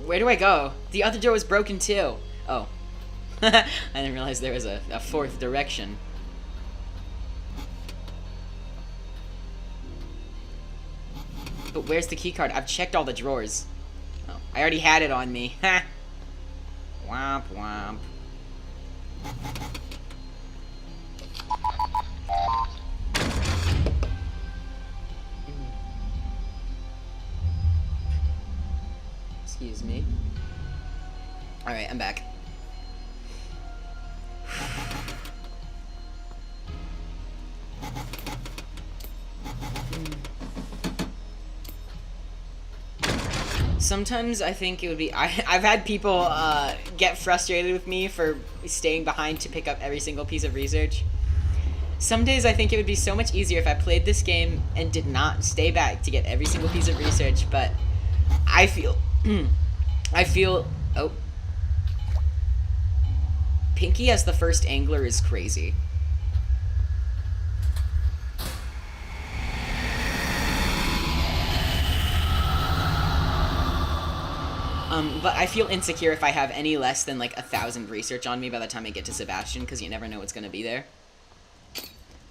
Where do I go? The other door was broken too. Oh. I didn't realize there was a 4th direction. But where's the keycard? I've checked all the drawers. Oh, I already had it on me. Ha! Womp womp. Excuse me. Alright, I'm back. Sometimes I think it would be... I've had people get frustrated with me for staying behind to pick up every single piece of research. Some days I think it would be so much easier if I played this game and did not stay back to get every single piece of research, but I feel... Pinky as the first angler is crazy. But I feel insecure if I have any less than like 1,000 research on me by the time I get to Sebastian, because you never know what's gonna be there.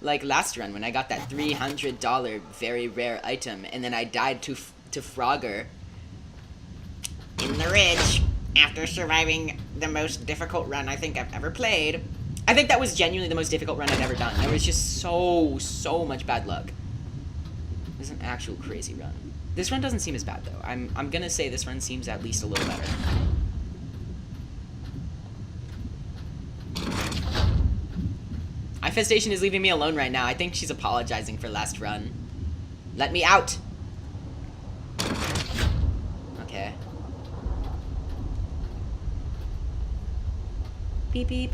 Like last run when I got that $300 very rare item, and then I died to Frogger in the ridge after surviving the most difficult run I think I've ever played. I think that was genuinely the most difficult run I've ever done. There was just so much bad luck. It was an actual crazy run. This run doesn't seem as bad, though. I'm gonna say this run seems at least a little better. Infestation is leaving me alone right now. I think she's apologizing for last run. Let me out! Okay. Beep beep.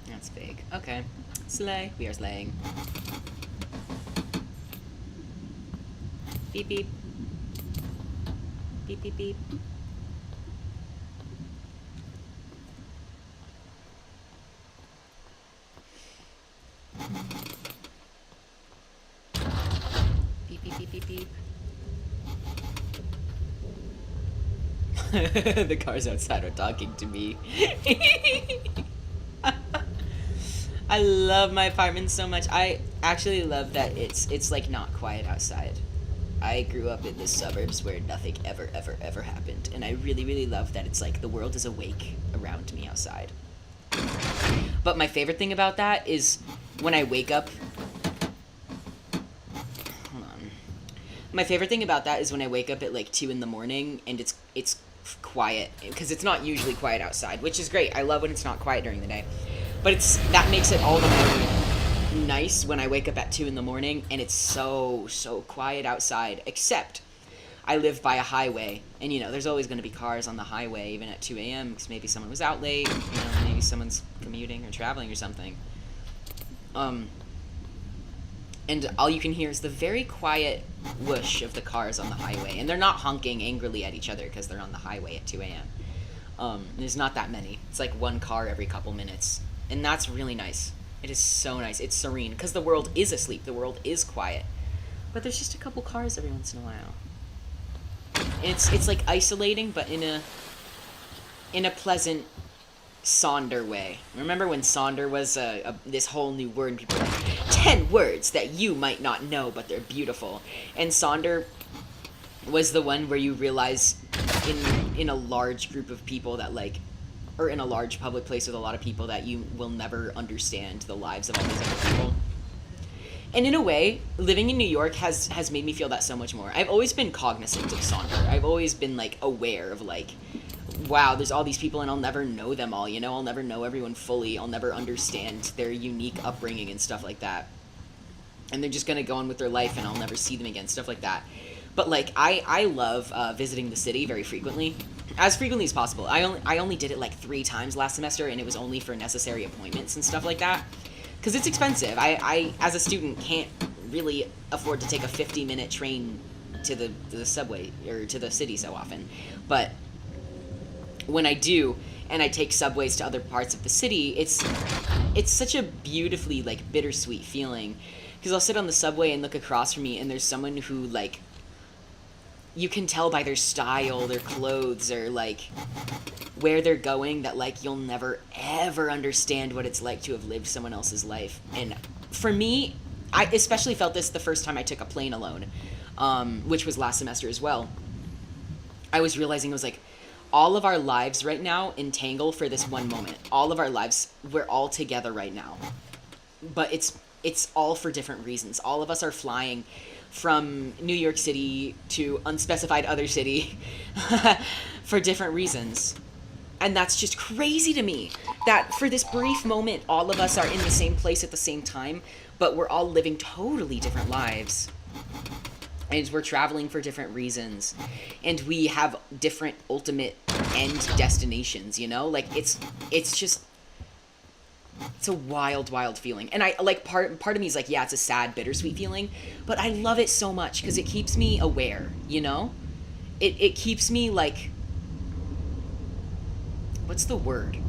That's big. Okay. Slay. We are slaying. Beep beep. Beep beep beep. Beep beep beep beep beep. The cars outside are talking to me. I love my apartment so much. I actually love that it's like not quiet outside. I grew up in the suburbs where nothing ever happened, and I really love that it's like the world is awake around me outside. But my favorite thing about that is when I wake up. Hold on. My favorite thing about that is when I wake up at like 2 in the morning and it's quiet, because it's not usually quiet outside, which is great. I love when it's not quiet during the day. But that makes it all the more nice when I wake up at 2 in the morning and it's so quiet outside, except I live by a highway, and you know, there's always going to be cars on the highway even at 2 a.m. because maybe someone was out late, you know, maybe someone's commuting or traveling or something. And all you can hear is the very quiet whoosh of the cars on the highway, and they're not honking angrily at each other because they're on the highway at 2 a.m. There's not that many. It's like one car every couple minutes. And that's really nice. It is so nice. It's serene. Because the world is asleep. The world is quiet. But there's just a couple cars every once in a while. And it's like isolating, but in a pleasant Sonder way. Remember when Sonder was this whole new word, and people were like, 10 words that you might not know, but they're beautiful. And Sonder was the one where you realize in a large group of people that like, or in a large public place with a lot of people, that you will never understand the lives of all these other people. And in a way, living in New York has made me feel that so much more. I've always been cognizant of Sonder. I've always been like aware of like, wow, there's all these people and I'll never know them all, you know? I'll never know everyone fully. I'll never understand their unique upbringing and stuff like that. And they're just gonna go on with their life and I'll never see them again, stuff like that. But like, I love visiting the city very frequently. As frequently as possible. I only did it like 3 times last semester, and it was only for necessary appointments and stuff like that. Because it's expensive. I, as a student, can't really afford to take a 50-minute train to the subway, or to the city so often. But when I do, and I take subways to other parts of the city, it's such a beautifully, like, bittersweet feeling. Because I'll sit on the subway and look across from me, and there's someone who, like, you can tell by their style, their clothes, or, like, where they're going, that, like, you'll never, ever understand what it's like to have lived someone else's life. And for me, I especially felt this the first time I took a plane alone, which was last semester as well. I was realizing, it was like, all of our lives right now entangle for this one moment. All of our lives, we're all together right now. But it's all for different reasons. All of us are flying from New York City to unspecified other city for different reasons. And that's just crazy to me, that for this brief moment, all of us are in the same place at the same time, but we're all living totally different lives. And we're traveling for different reasons, and we have different ultimate end destinations, you know? Like, it's just, it's a wild, wild feeling. And I, like, part of me is like, yeah, it's a sad, bittersweet feeling, but I love it so much, because it keeps me aware, you know? It keeps me, like, what's the word?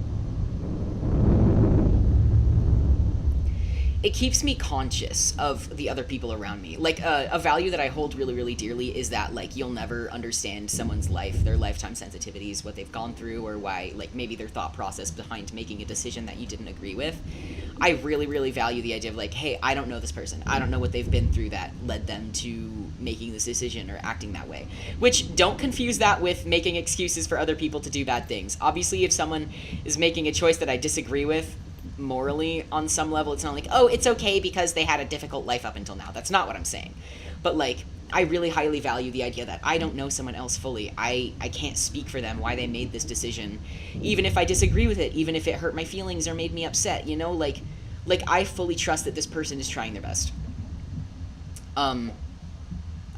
It keeps me conscious of the other people around me. Like, a value that I hold really, really dearly is that, like, you'll never understand someone's life, their lifetime sensitivities, what they've gone through, or why, like, maybe their thought process behind making a decision that you didn't agree with. I really, really value the idea of, like, hey, I don't know this person. I don't know what they've been through that led them to making this decision or acting that way. Which, don't confuse that with making excuses for other people to do bad things. Obviously, if someone is making a choice that I disagree with, morally on some level, it's not like, oh, it's okay because they had a difficult life up until now. That's not what I'm saying. But, like, I really highly value the idea that I don't know someone else fully. I can't speak for them, why they made this decision, even if I disagree with it, even if it hurt my feelings or made me upset, you know? Like I fully trust that this person is trying their best. I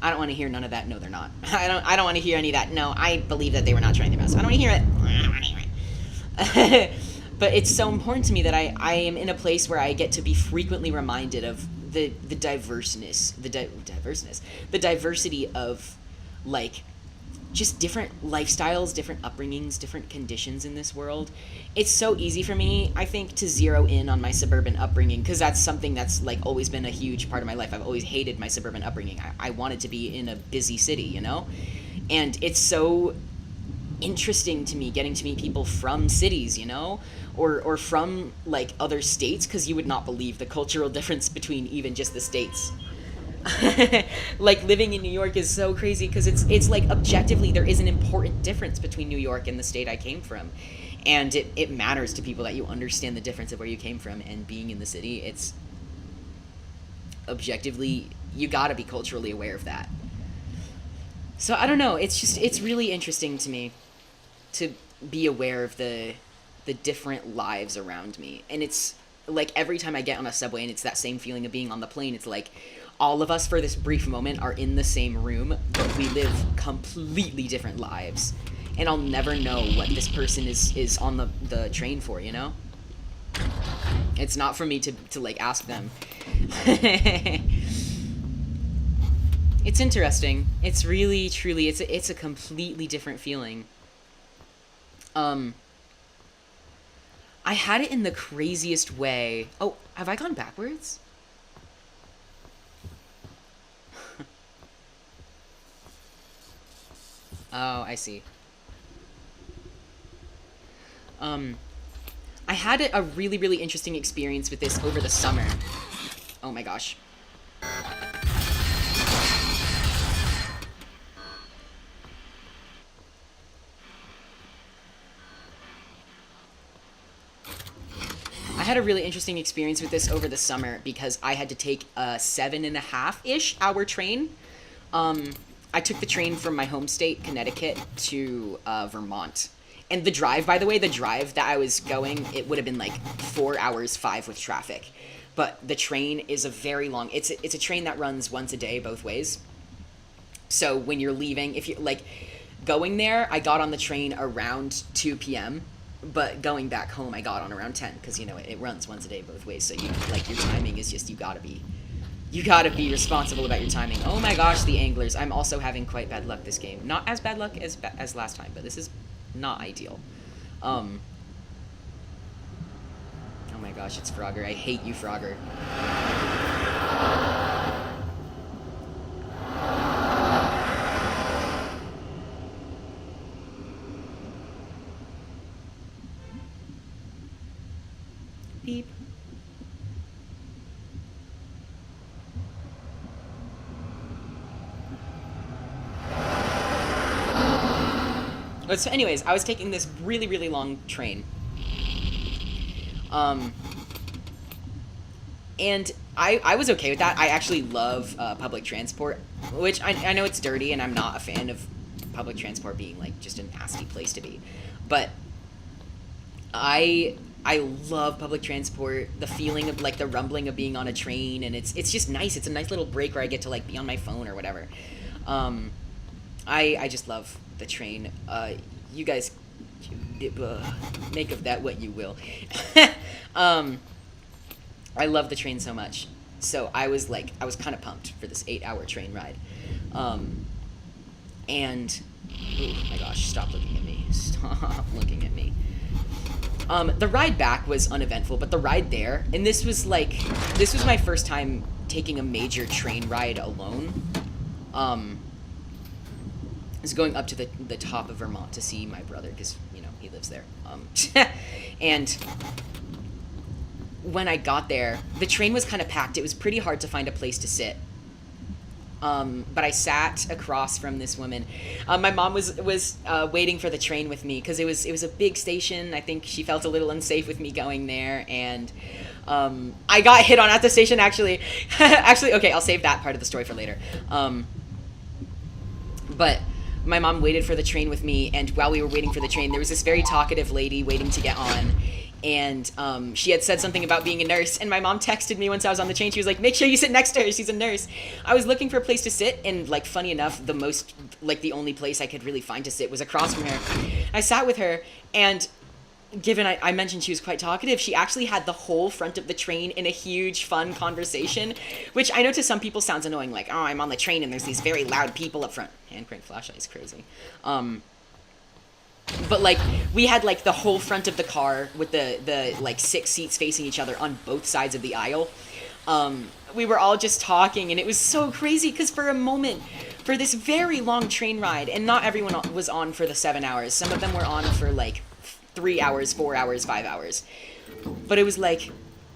don't want to hear none of that. No, they're not. I don't want to hear any of that. No, I believe that they were not trying their best. I don't want to hear it. I don't want to hear it. But it's so important to me that I am in a place where I get to be frequently reminded of the diversity of, like, just different lifestyles, different upbringings, different conditions in this world. It's so easy for me, I think, to zero in on my suburban upbringing, because that's something that's, like, always been a huge part of my life. I've always hated my suburban upbringing. I wanted to be in a busy city, you know? And it's so interesting to me getting to meet people from cities, you know? Or from, like, other states, because you would not believe the cultural difference between even just the states. Like, living in New York is so crazy, because it's like, objectively, there is an important difference between New York and the state I came from. And it matters to people that you understand the difference of where you came from, and being in the city, it's objectively, you gotta be culturally aware of that. So, I don't know, it's really interesting to me to be aware of the different lives around me. And it's like, every time I get on a subway, and it's that same feeling of being on the plane, it's like all of us for this brief moment are in the same room, but we live completely different lives, and I'll never know what this person is on the train for, you know? It's not for me to like, ask them. It's interesting. It's really, truly, it's a completely different feeling. I had it in the craziest way. Oh, have I gone backwards? Oh, I see. I had a really, really interesting experience with this over the summer. Oh my gosh. I had a really interesting experience with this over the summer, because I had to take a 7.5-ish hour train. I took the train from my home state, Connecticut, to Vermont. And the drive, by the way, that I was going, it would have been like 4 hours, 5 with traffic. But the train is a very long, it's a train that runs once a day, both ways. So when you're leaving, if you're, like, going there, I got on the train around 2 p.m., but going back home, I got on around 10, because, you know, it runs once a day both ways. So, you, like, your timing is just, you gotta be responsible about your timing. Oh my gosh, the anglers. I'm also having quite bad luck this game. Not as bad luck as last time, but this is not ideal. Oh my gosh, it's Frogger. I hate you, Frogger. Beep. So anyways, I was taking this really, really long train. And I was okay with that. I actually love public transport, which I know it's dirty, and I'm not a fan of public transport being, like, just a nasty place to be. But I I love public transport. The feeling of like the rumbling of being on a train, and it's just nice. It's a nice little break where I get to like be on my phone or whatever. I just love the train. You guys make of that what you will. I love the train so much. So I was kind of pumped for this 8-hour train ride. And oh my gosh, stop looking at me. Stop looking at me. The ride back was uneventful, but the ride there, and this was my first time taking a major train ride alone. I was going up to the top of Vermont to see my brother, because, you know, he lives there. And when I got there, the train was kind of packed. It was pretty hard to find a place to sit. But I sat across from this woman. My mom was waiting for the train with me because it was a big station. I think she felt a little unsafe with me going there, and I got hit on at the station, actually. Actually, okay, I'll save that part of the story for later. But my mom waited for the train with me, and while we were waiting for the train, there was this very talkative lady waiting to get on. And she had said something about being a nurse, and my mom texted me once I was on the train. She was like, make sure you sit next to her, she's a nurse. I was looking for a place to sit, and like, funny enough, the only place I could really find to sit was across from her. I sat with her, and given I mentioned she was quite talkative, she actually had the whole front of the train in a huge fun conversation, which I know to some people sounds annoying, like, oh, I'm on the train and there's these very loud people up front. Hand crank flashlight is crazy. But like, we had like the whole front of the car with the like 6 seats facing each other on both sides of the aisle. We were all just talking, and it was so crazy because for a moment, for this very long train ride, and not everyone was on for the 7 hours. Some of them were on for like 3 hours, 4 hours, 5 hours. But it was like,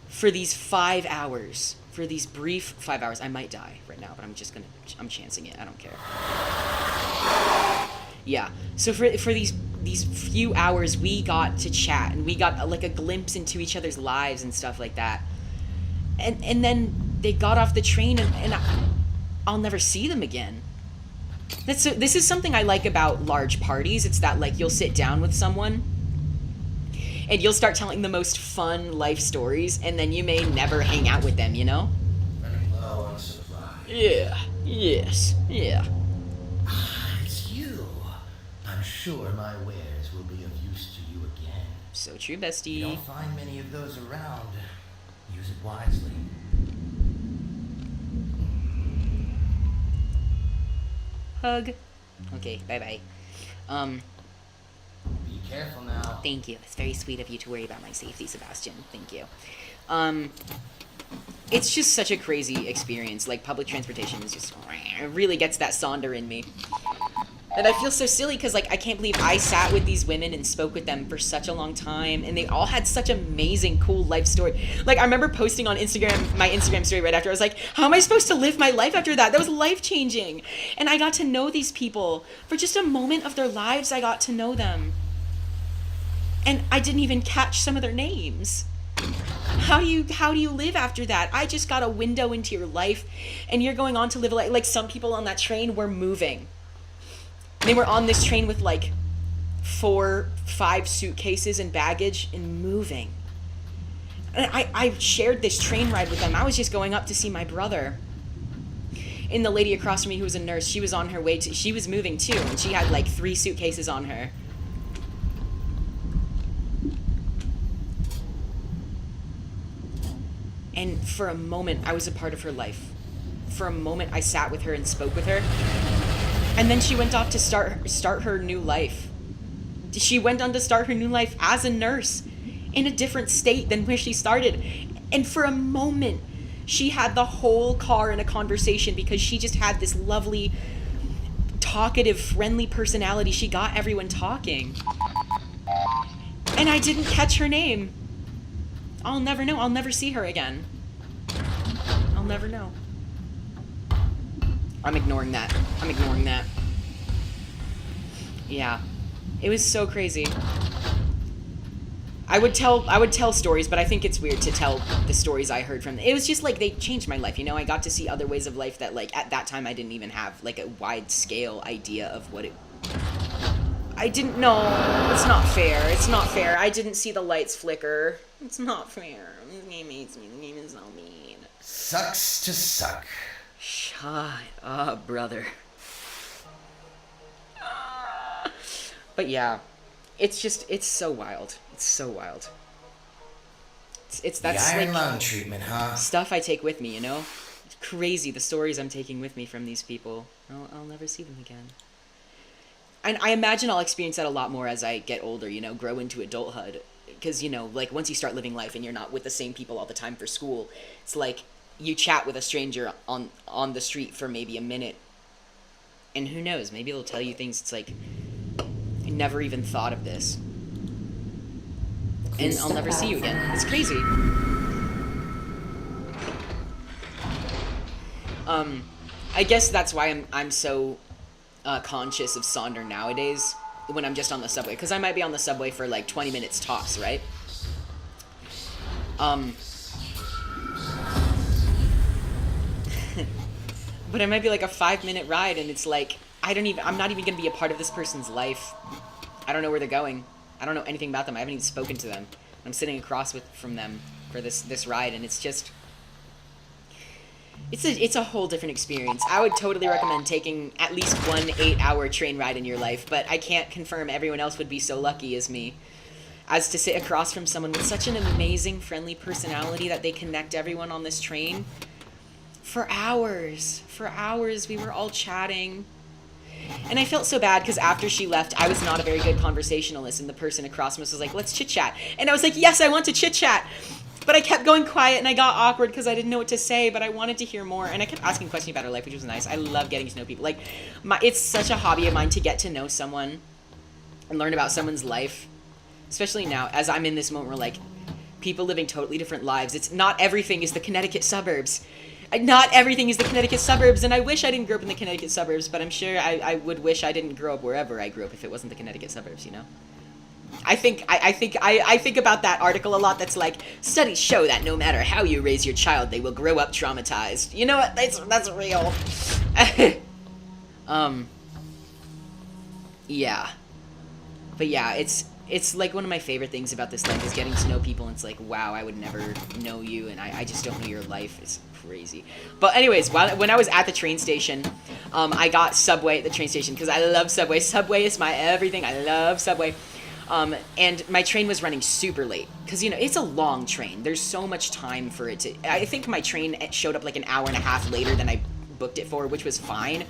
for these 5 hours, for these brief 5 hours, I might die right now, but I'm chancing it. I don't care. Yeah. So for these few hours, we got to chat, and we got like a glimpse into each other's lives and stuff like that. And then they got off the train, and I'll never see them again. This is something I like about large parties. It's that like, you'll sit down with someone and you'll start telling the most fun life stories, and then you may never hang out with them, you know? Running low on supply. Yeah. Yes. Yeah. It's you. I'm sure my wares will be of use to you again. So true, You bestie. don't find many of those around. Use it wisely. Hug. Okay, bye-bye. Be careful now. Thank you. It's very sweet of you to worry about my safety, Sebastian. Thank you. It's just such a crazy experience. Like, public transportation is just, it really gets that Sonder in me. And I feel so silly because, like, I can't believe I sat with these women and spoke with them for such a long time, and they all had such amazing, cool life story. Like, I remember posting on Instagram, my Instagram story right after. I was like, how am I supposed to live my life after that? That was life-changing. And I got to know these people. For just a moment of their lives, I got to know them. And I didn't even catch some of their names. How do you live after that? I just got a window into your life, and you're going on to live a life. Like, some people on that train were moving. They were on this train with like 4, 5 suitcases and baggage and moving. And I shared this train ride with them. I was just going up to see my brother. And the lady across from me who was a nurse, she was on her way to, she was moving too, and she had like 3 suitcases on her. And for a moment, I was a part of her life. For a moment, I sat with her and spoke with her. And then she went off to start her new life. She went on to start her new life as a nurse in a different state than where she started. And for a moment, she had the whole car in a conversation because she just had this lovely, talkative, friendly personality. She got everyone talking. And I didn't catch her name. I'll never know. I'll never see her again. I'll never know. I'm ignoring that. Yeah. It was so crazy. I would tell stories, but I think it's weird to tell the stories I heard from them. It was just like, they changed my life, you know? I got to see other ways of life that, like, at that time I didn't even have, like, a wide scale idea of what it... I didn't know. It's not fair. It's not fair. I didn't see the lights flicker. It's not fair. This game hates me. The game is so mean. Sucks to suck. Shut up, brother. But yeah, it's so wild. It's so wild. It's that's the iron like lung treatment, huh? stuff I take with me, you know? It's crazy, the stories I'm taking with me from these people. I'll never see them again. And I imagine I'll experience that a lot more as I get older, you know, grow into adulthood. Because, you know, like, once you start living life and you're not with the same people all the time for school, it's like you chat with a stranger on the street for maybe a minute. And who knows, maybe they'll tell you things, it's like, I never even thought of this. And I'll never see you again. It's crazy. I guess that's why I'm so conscious of Sonder nowadays when I'm just on the subway, because I might be on the subway for like 20 minutes tops, right? But it might be like a 5-minute ride, and it's like I'm not even gonna be a part of this person's life. I don't know where they're going. I don't know anything about them. I haven't even spoken to them. I'm sitting across from them for this ride, and it's just it's a whole different experience. I would totally recommend taking at least one 8-hour train ride in your life, but I can't confirm everyone else would be so lucky as me as to sit across from someone with such an amazing, friendly personality that they connect everyone on this train. For hours we were all chatting. And I felt so bad because after she left, I was not a very good conversationalist, and the person across from us was like, let's chit-chat. And I was like, yes, I want to chit-chat. But I kept going quiet, and I got awkward because I didn't know what to say, but I wanted to hear more. And I kept asking questions about her life, which was nice. I love getting to know people. Like, it's such a hobby of mine to get to know someone and learn about someone's life. Especially now, as I'm in this moment where, like, people living totally different lives. It's not everything is the Connecticut suburbs. Not everything is the Connecticut suburbs, and I wish I didn't grow up in the Connecticut suburbs, but I'm sure I would wish I didn't grow up wherever I grew up if it wasn't the Connecticut suburbs, you know? I think about that article a lot that's like, studies show that no matter how you raise your child, they will grow up traumatized. You know what? That's real. Yeah. But yeah, it's like one of my favorite things about this life is getting to know people, and it's like, wow, I would never know you, and I just don't know your life. It's crazy. But anyways, when I was at the train station, I got Subway at the train station because I love Subway. Subway is my everything. I love Subway. And my train was running super late because, you know, it's a long train. There's so much time for it to... I think my train showed up like an hour and a half later than I booked it for, which was fine.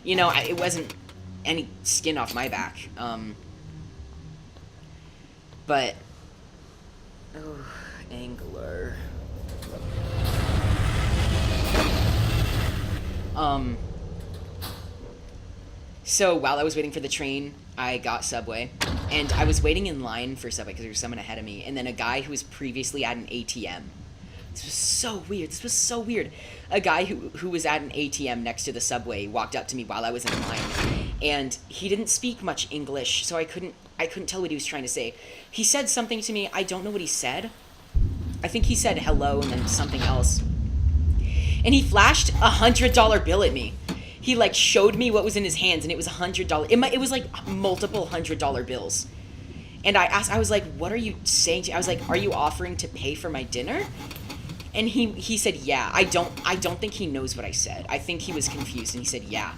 You know, it wasn't any skin off my back. But... Oh, Angler... So while I was waiting for the train, I got Subway, and I was waiting in line for Subway because there was someone ahead of me, and then a guy who was previously at an ATM. This was so weird. A guy who was at an ATM next to the Subway walked up to me while I was in line, and he didn't speak much English, so I couldn't tell what he was trying to say. He said something to me. I don't know what he said. I think he said hello and then something else. And he flashed $100 bill at me. He, like, showed me what was in his hands, and it was $100. It was, like, multiple $100 bills. And I was like, what are you saying to me? I was like, are you offering to pay for my dinner? And he said, yeah. I don't think he knows what I said. I think he was confused, and he said, yeah.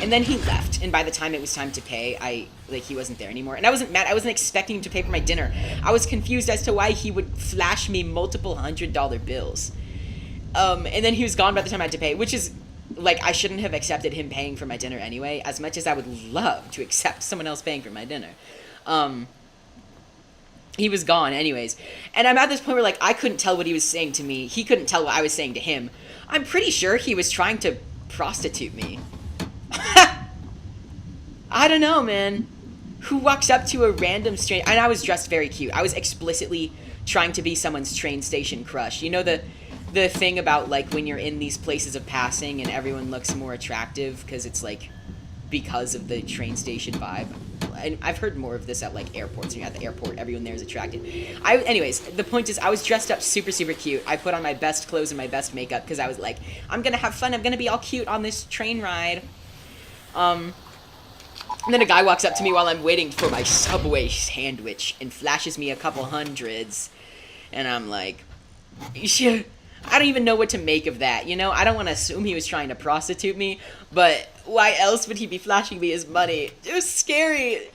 And then he left, and by the time it was time to pay, he wasn't there anymore. And I wasn't mad. I wasn't expecting him to pay for my dinner. I was confused as to why he would flash me multiple $100 bills. And then he was gone by the time I had to pay, which is... Like, I shouldn't have accepted him paying for my dinner anyway, as much as I would love to accept someone else paying for my dinner. He was gone anyways. And I'm at this point where, like, I couldn't tell what he was saying to me. He couldn't tell what I was saying to him. I'm pretty sure he was trying to prostitute me. I don't know, man. Who walks up to a random stranger? And I was dressed very cute. I was explicitly trying to be someone's train station crush. You know the thing about, like, when you're in these places of passing and everyone looks more attractive because it's, like, because of the train station vibe. And I've heard more of this at, like, airports. When you're at the airport, everyone there is attractive. Anyways, the point is, I was dressed up super, super cute. I put on my best clothes and my best makeup because I was like, I'm gonna have fun. I'm gonna be all cute on this train ride. And then a guy walks up to me while I'm waiting for my Subway sandwich and flashes me a couple hundreds. And I'm like, I don't even know what to make of that, you know? I don't want to assume he was trying to prostitute me, but why else would he be flashing me his money? It was scary.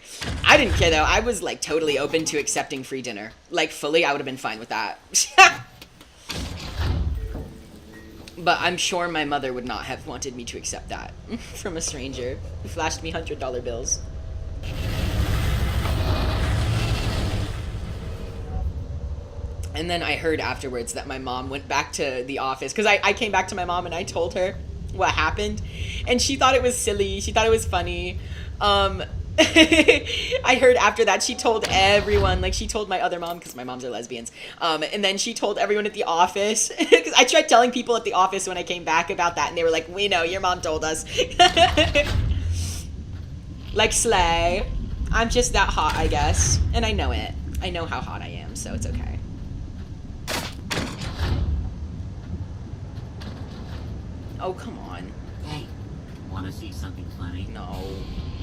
I didn't care, though. I was, like, totally open to accepting free dinner. Like, fully, I would have been fine with that. But I'm sure my mother would not have wanted me to accept that from a stranger who flashed me $100 bills. And then I heard afterwards that my mom went back to the office, because I came back to my mom and I told her what happened, and she thought it was silly. She thought it was funny. I heard after that she told everyone, like she told my other mom, because my moms are lesbians, and then she told everyone at the office, because I tried telling people at the office when I came back about that, and they were like, we know, your mom told us. Like, slay. I'm just that hot, I guess, and I know it. I know how hot I am, so it's okay. Oh, come on. Hey, wanna see something funny? No.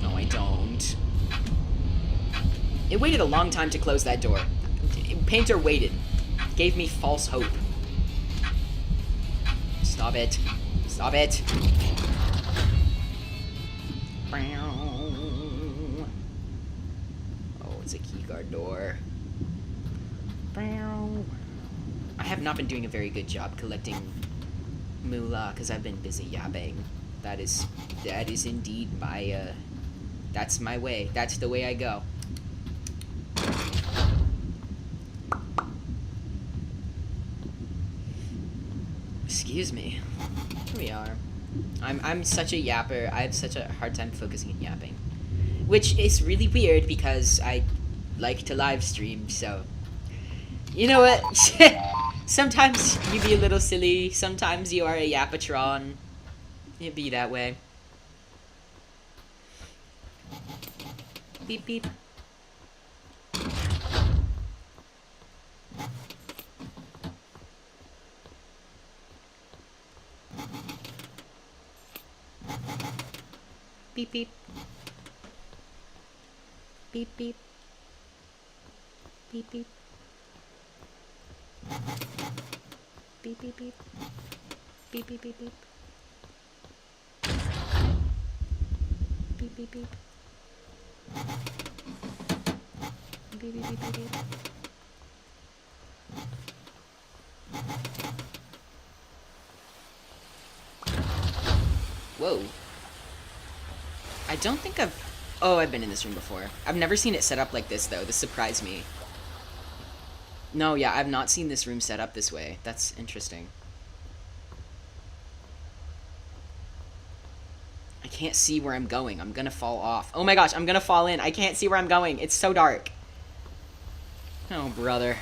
No, I don't. It waited a long time to close that door. Painter waited. Gave me false hope. Stop it. Stop it. Oh, it's a keycard door. I have not been doing a very good job collecting moolah because I've been busy yapping. That is indeed my, that's my way. That's the way I go. Excuse me. Here we are. I'm such a yapper. I have such a hard time focusing on yapping. Which is really weird because I like to live stream, so... You know what? Sometimes you be a little silly. Sometimes you are a yapatron. It be that way. Beep beep. Beep beep. Beep beep. Beep beep. Beep beep beep. Beep beep beep beep. Beep beep beep. Beep beep beep beep beep. Whoa. I don't think I've... Oh, I've been in this room before. I've never seen it set up like this, though. This surprised me. No, yeah, I've not seen this room set up this way. That's interesting. I can't see where I'm going. I'm gonna fall off. Oh my gosh, I'm gonna fall in. I can't see where I'm going. It's so dark. Oh, brother.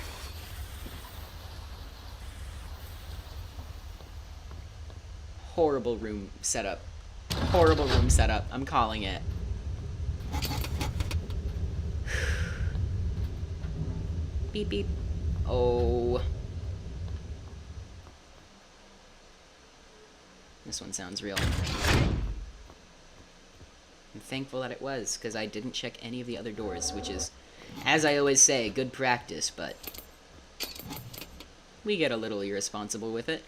Horrible room setup. Horrible room setup. I'm calling it. Beep beep. Oh. This one sounds real. I'm thankful that it was, because I didn't check any of the other doors, which is, as I always say, good practice, but we get a little irresponsible with it.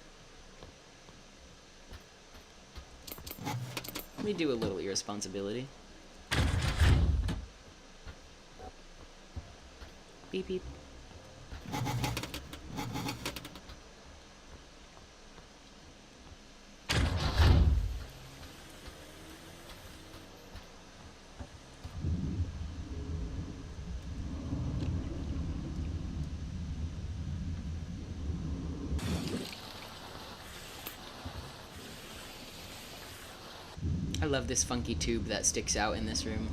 We do a little irresponsibility. Beep beep. I love this funky tube that sticks out in this room.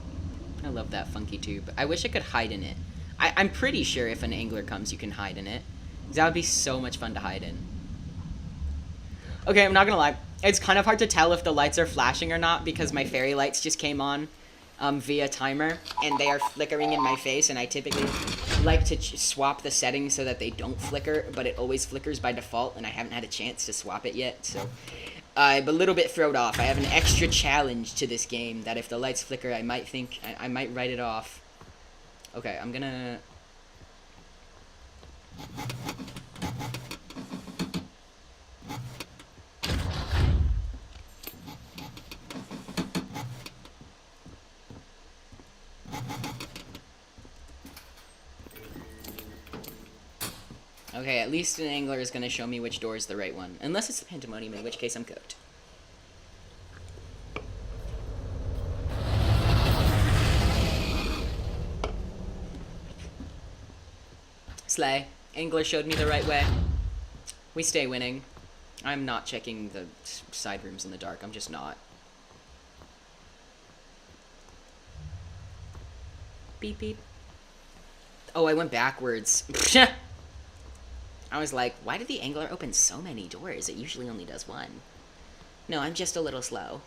I love that funky tube. I wish I could hide in it. I'm pretty sure if an angler comes, you can hide in it. That would be so much fun to hide in. Okay, I'm not gonna lie. It's kind of hard to tell if the lights are flashing or not because my fairy lights just came on via timer, and they are flickering in my face, and I typically like to swap the settings so that they don't flicker, but it always flickers by default, and I haven't had a chance to swap it yet, so... I'm a little bit thrown off. I have an extra challenge to this game that if the lights flicker, I might think I might write it off. Okay, I'm gonna... Okay, at least an angler is gonna show me which door is the right one. Unless it's the Pandemonium, in which case I'm cooked. Slay. Angler showed me the right way. We stay winning. I'm not checking the side rooms in the dark. I'm just not. Beep, beep. Oh, I went backwards. I was like, why did the angler open so many doors? It usually only does one. No, I'm just a little slow.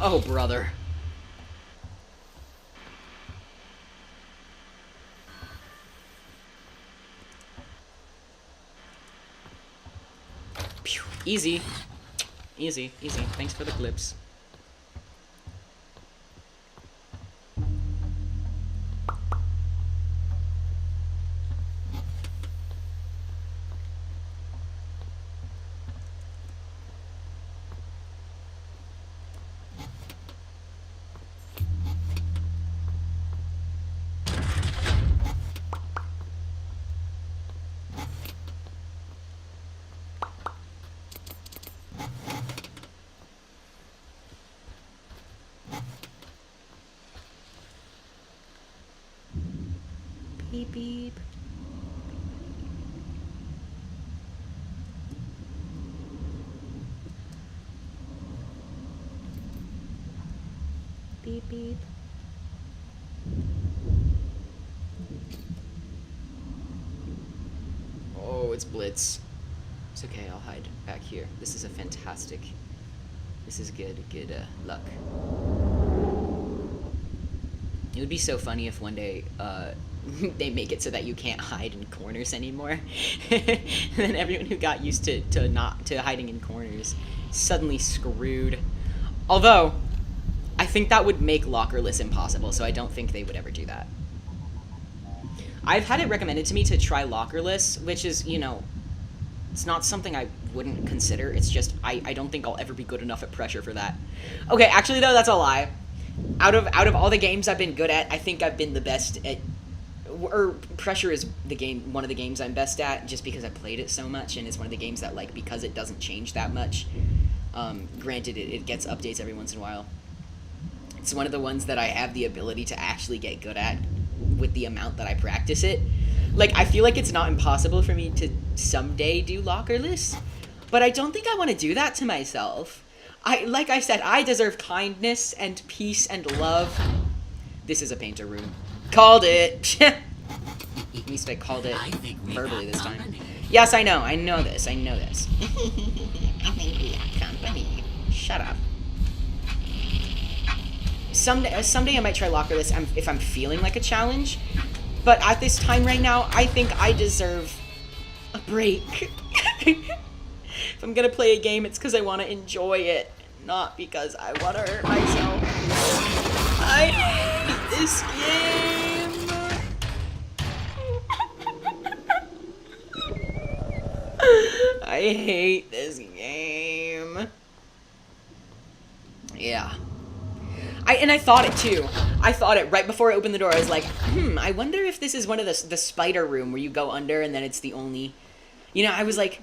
Oh, brother. Phew. Easy. Easy, easy. Thanks for the clips. Beep, beep. Beep, beep. Oh, it's Blitz. It's okay, I'll hide back here. This is a fantastic... This is good luck. It would be so funny if one day, they make it so that you can't hide in corners anymore. And then everyone who got used to hiding in corners suddenly screwed. Although, I think that would make lockerless impossible, so I don't think they would ever do that. I've had it recommended to me to try lockerless, which is, you know, it's not something I wouldn't consider. It's just, I don't think I'll ever be good enough at pressure for that. Okay, actually though, that's a lie. Out of all the games I've been good at, I think I've been the best at... Or pressure is one of the games I'm best at, just because I played it so much, and it's one of the games that, like, because it doesn't change that much. Granted, it gets updates every once in a while. It's one of the ones that I have the ability to actually get good at with the amount that I practice it. Like, I feel like it's not impossible for me to someday do lockerless, but I don't think I want to do that to myself. Like I said, I deserve kindness and peace and love. This is a painter room. Called it! At least I called it verbally this time. Yes, I know this. I think we have company. Shut up. Someday I might try lockerless if I'm feeling like a challenge, but at this time right now, I think I deserve a break. If I'm gonna play a game, it's because I want to enjoy it, not because I want to hurt myself. I hate this game. I hate this game. Yeah. I thought it too. I thought it right before I opened the door. I was like, I wonder if this is one of the spider room where you go under and then it's the only... You know, I was like,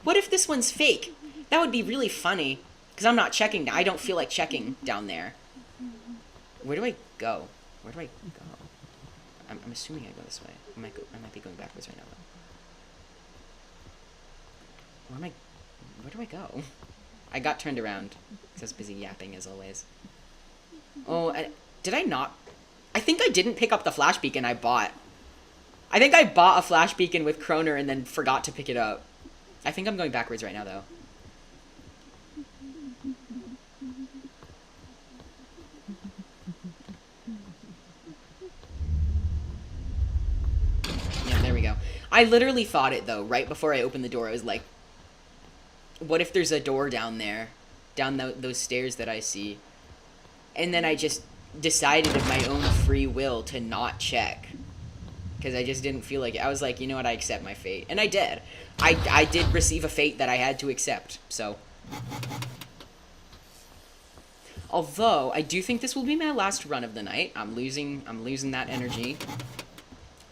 what if this one's fake? That would be really funny. Because I'm not checking. I don't feel like checking down there. Where do I go? Where do I go? I'm assuming I go this way. I might be going backwards right now, though. Where do I go? I got turned around. Because I was busy yapping, as always. Oh, did I not? I think I didn't pick up the flash beacon I bought. I think I bought a flash beacon with Kroner and then forgot to pick it up. I think I'm going backwards right now, though. Yeah, there we go. I literally thought it, though, right before I opened the door. I was like, what if there's a door down there? Down those stairs that I see? And then I just decided of my own free will to not check. Because I just didn't feel like it. I was like, you know what, I accept my fate. And I did. I did receive a fate that I had to accept, so. Although, I do think this will be my last run of the night. I'm losing that energy.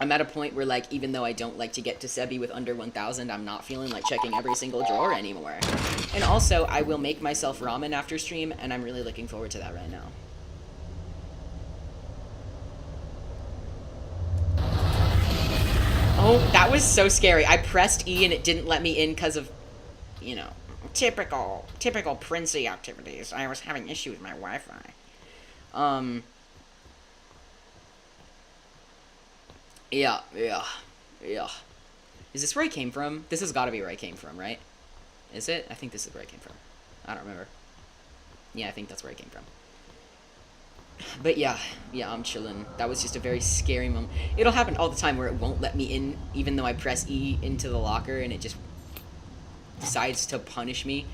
I'm at a point where, like, even though I don't like to get to Sebi with under 1,000, I'm not feeling like checking every single drawer anymore. And also, I will make myself ramen after stream, and I'm really looking forward to that right now. Oh, that was so scary. I pressed E and it didn't let me in because of, you know, typical Princey activities. I was having issues with my Wi-Fi. Yeah. Is this where I came from? This has got to be where I came from, right? Is it? I think this is where I came from. I don't remember. Yeah, I think that's where I came from. But yeah, I'm chilling. That was just a very scary moment. It'll happen all the time where it won't let me in, even though I press E into the locker, and it just decides to punish me.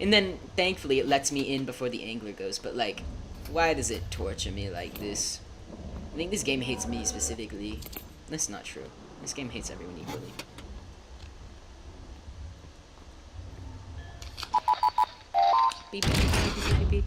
And then, thankfully, it lets me in before the angler goes. But, like, why does it torture me like this? I think this game hates me specifically. That's not true. This game hates everyone equally. Beep, beep, beep, beep, beep, beep, beep.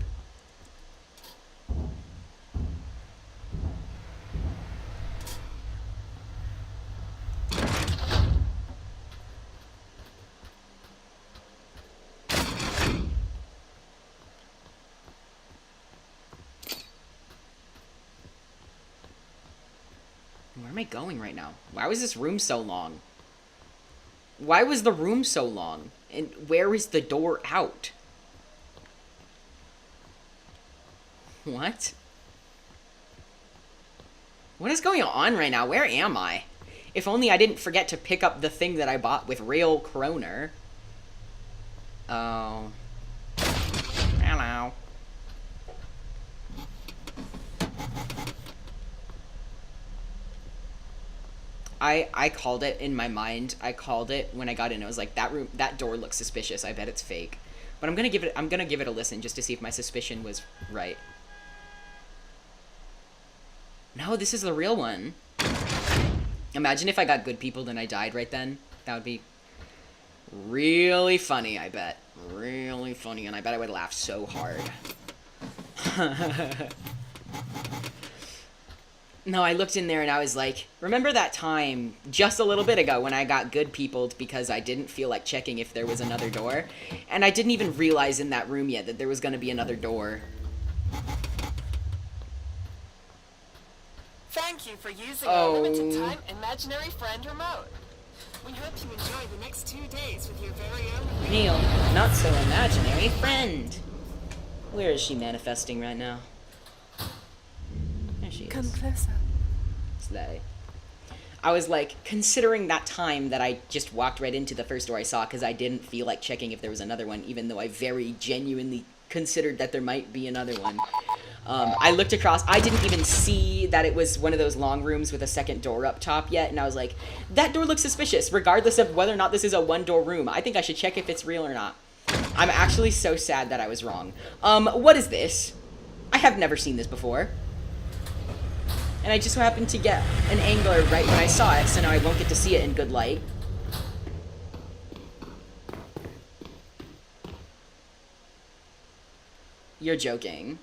Where am I going right now? Why was this room so long? Why was the room so long? And where is the door out? What? What is going on right now? Where am I? If only I didn't forget to pick up the thing that I bought with real kroner. Oh. Hello. I called it in my mind. I called it when I got in. I was like, that door looks suspicious. I bet it's fake. But I'm gonna give it a listen just to see if my suspicion was right. No, this is the real one. Imagine if I got good people and I died right then. That would be really funny, I bet. Really funny, and I bet I would laugh so hard. No, I looked in there and I was like, remember that time just a little bit ago when I got good peopled because I didn't feel like checking if there was another door? And I didn't even realize in that room yet that there was going to be another door. Thank you for using our limited time imaginary friend remote. We hope you enjoy the next 2 days with your very own Neil, not so imaginary friend. Where is she manifesting right now? There she is. Come closer. Slay. I was like, considering that time that I just walked right into the first door I saw because I didn't feel like checking if there was another one, even though I very genuinely considered that there might be another one. I looked across. I didn't even see that it was one of those long rooms with a second door up top yet, and I was like, that door looks suspicious, regardless of whether or not this is a one-door room. I think I should check if it's real or not. I'm actually so sad that I was wrong. What is this? I have never seen this before. And I just so happened to get an angler right when I saw it, so now I won't get to see it in good light. You're joking.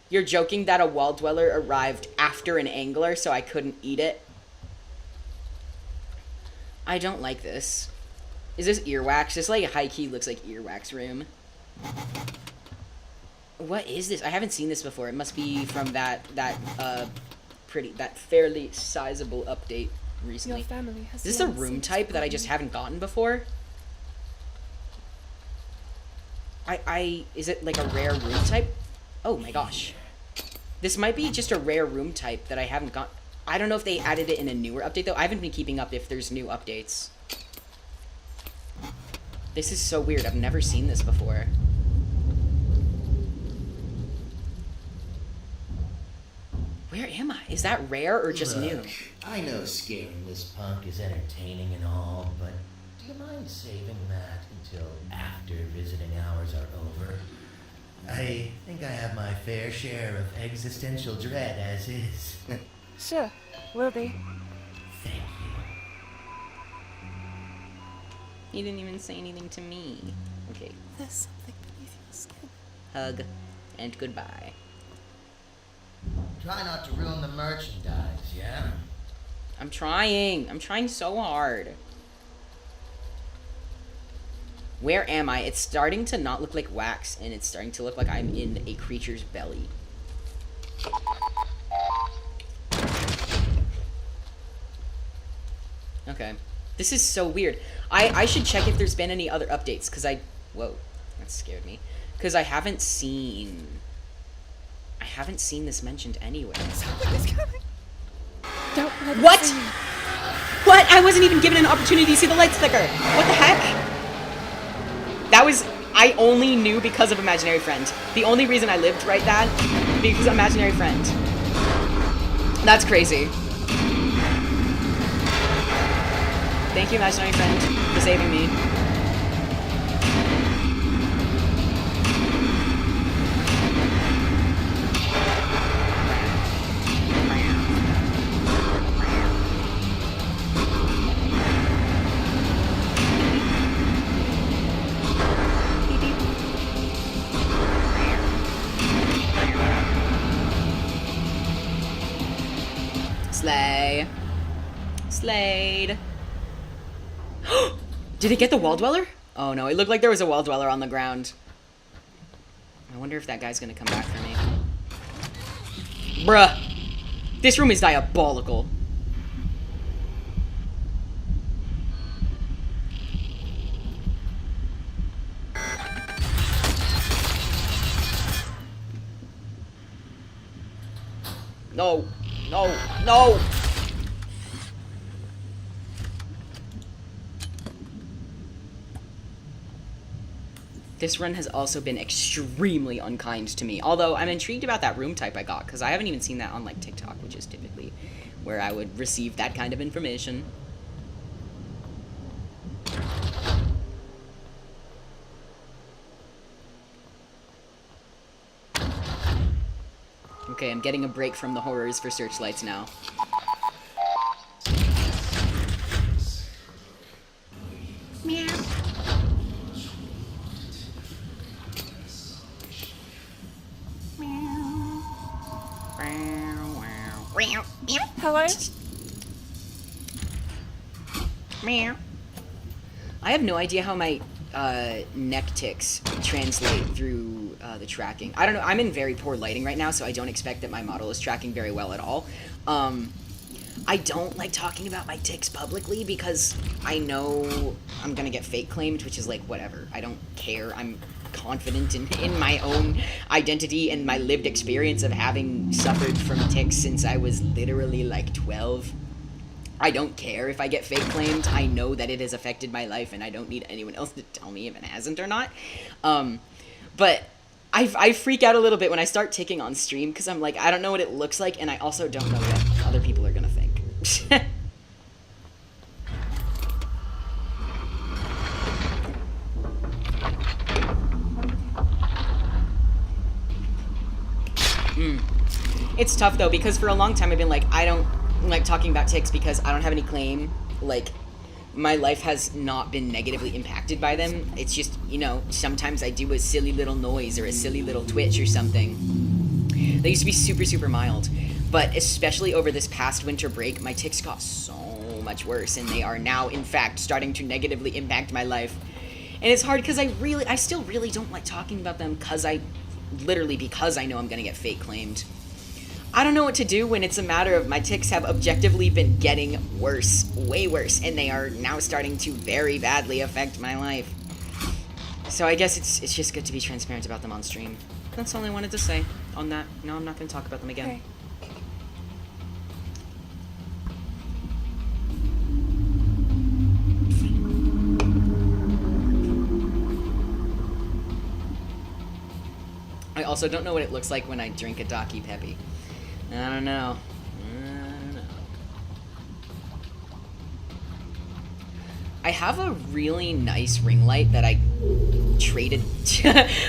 You're joking that a wall dweller arrived after an angler, so I couldn't eat it? I don't like this. Is this earwax? This, like, high-key looks like earwax room. What is this? I haven't seen this before. It must be from that fairly sizable update recently. Your family has Is this a room type that I just haven't gotten before? Is it like a rare room type? Oh my gosh. This might be just a rare room type that I haven't got. I don't know if they added it in a newer update though. I haven't been keeping up if there's new updates. This is so weird. I've never seen this before. Where am I? Is that rare or just new? Look, I know scaring this punk is entertaining and all, but do you mind saving that until after visiting hours are over? I think I have my fair share of existential dread as is. Sure, will do. Thank you. He didn't even say anything to me. Okay. There's something beneath your skin. Hug and goodbye. Try not to ruin the merchandise, yeah? I'm trying. I'm trying so hard. Where am I? It's starting to not look like wax, and it's starting to look like I'm in a creature's belly. Okay. This is so weird. I should check if there's been any other updates, because whoa, that scared me. Because I haven't seen this mentioned anywhere. Something is coming. Don't let it What? see you. What? I wasn't even given an opportunity to see the lights flicker. What the heck? That was... I only knew because of Imaginary Friend. The only reason I lived right that, because of Imaginary Friend. That's crazy. Thank you, Imaginary Friend, for saving me. Slay. Slayed. Did it get the wall dweller? Oh no, it looked like there was a wall dweller on the ground. I wonder if that guy's gonna come back for me. Bruh. This room is diabolical. No. No. No. This run has also been extremely unkind to me. Although, I'm intrigued about that room type I got, because I haven't even seen that on, like, TikTok, which is typically where I would receive that kind of information. Okay, I'm getting a break from the horrors for searchlights now. Hello? Meow. I have no idea how my neck ticks translate through the tracking. I don't know. I'm in very poor lighting right now, so I don't expect that my model is tracking very well at all. I don't like talking about my tics publicly because I know I'm gonna get fake claimed, which is like, whatever. I don't care. I'm confident in my own identity and my lived experience of having suffered from tics since I was literally like 12. I don't care if I get fake claimed. I know that it has affected my life and I don't need anyone else to tell me if it hasn't or not. But I freak out a little bit when I start ticking on stream because I'm like, I don't know what it looks like and I also don't know what other people are gonna think. It's tough though because for a long time I've been like, I don't like talking about tics because I don't have any claim. Like, my life has not been negatively impacted by them. It's just, you know, sometimes I do a silly little noise or a silly little twitch or something. They used to be super, super mild. But especially over this past winter break, my tics got so much worse, and they are now, in fact, starting to negatively impact my life. And it's hard because I still really don't like talking about them because I know I'm gonna get fake claimed. I don't know what to do when it's a matter of my tics have objectively been getting worse, way worse, and they are now starting to very badly affect my life. So I guess it's just good to be transparent about them on stream. That's all I wanted to say on that. No, I'm not going to talk about them again. Okay. I also don't know what it looks like when I drink a Daki Peppy. I don't know. I have a really nice ring light that I traded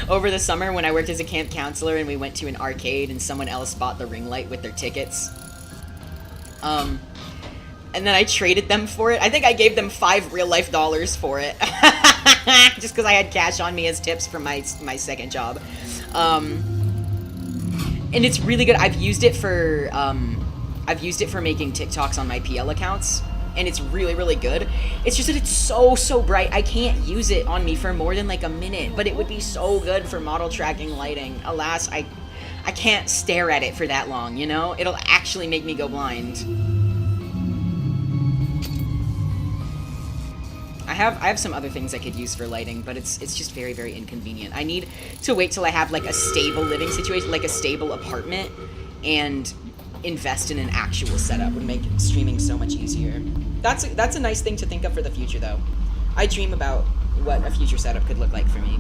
over the summer when I worked as a camp counselor and we went to an arcade and someone else bought the ring light with their tickets. And then I traded them for it. I think I gave them $5 real-life dollars for it. Just because I had cash on me as tips from my second job. And it's really good. I've used it for making TikToks on my PL accounts. And it's really, really good. It's just that it's so bright. I can't use it on me for more than like a minute, but it would be so good for model tracking lighting. Alas, I can't stare at it for that long, you know? It'll actually make me go blind. I have some other things I could use for lighting, but it's just very, very inconvenient. I need to wait till I have like a stable living situation, like a stable apartment, and invest in an actual setup. Would make streaming so much easier. That's a nice thing to think of for the future, though. I dream about what a future setup could look like for me.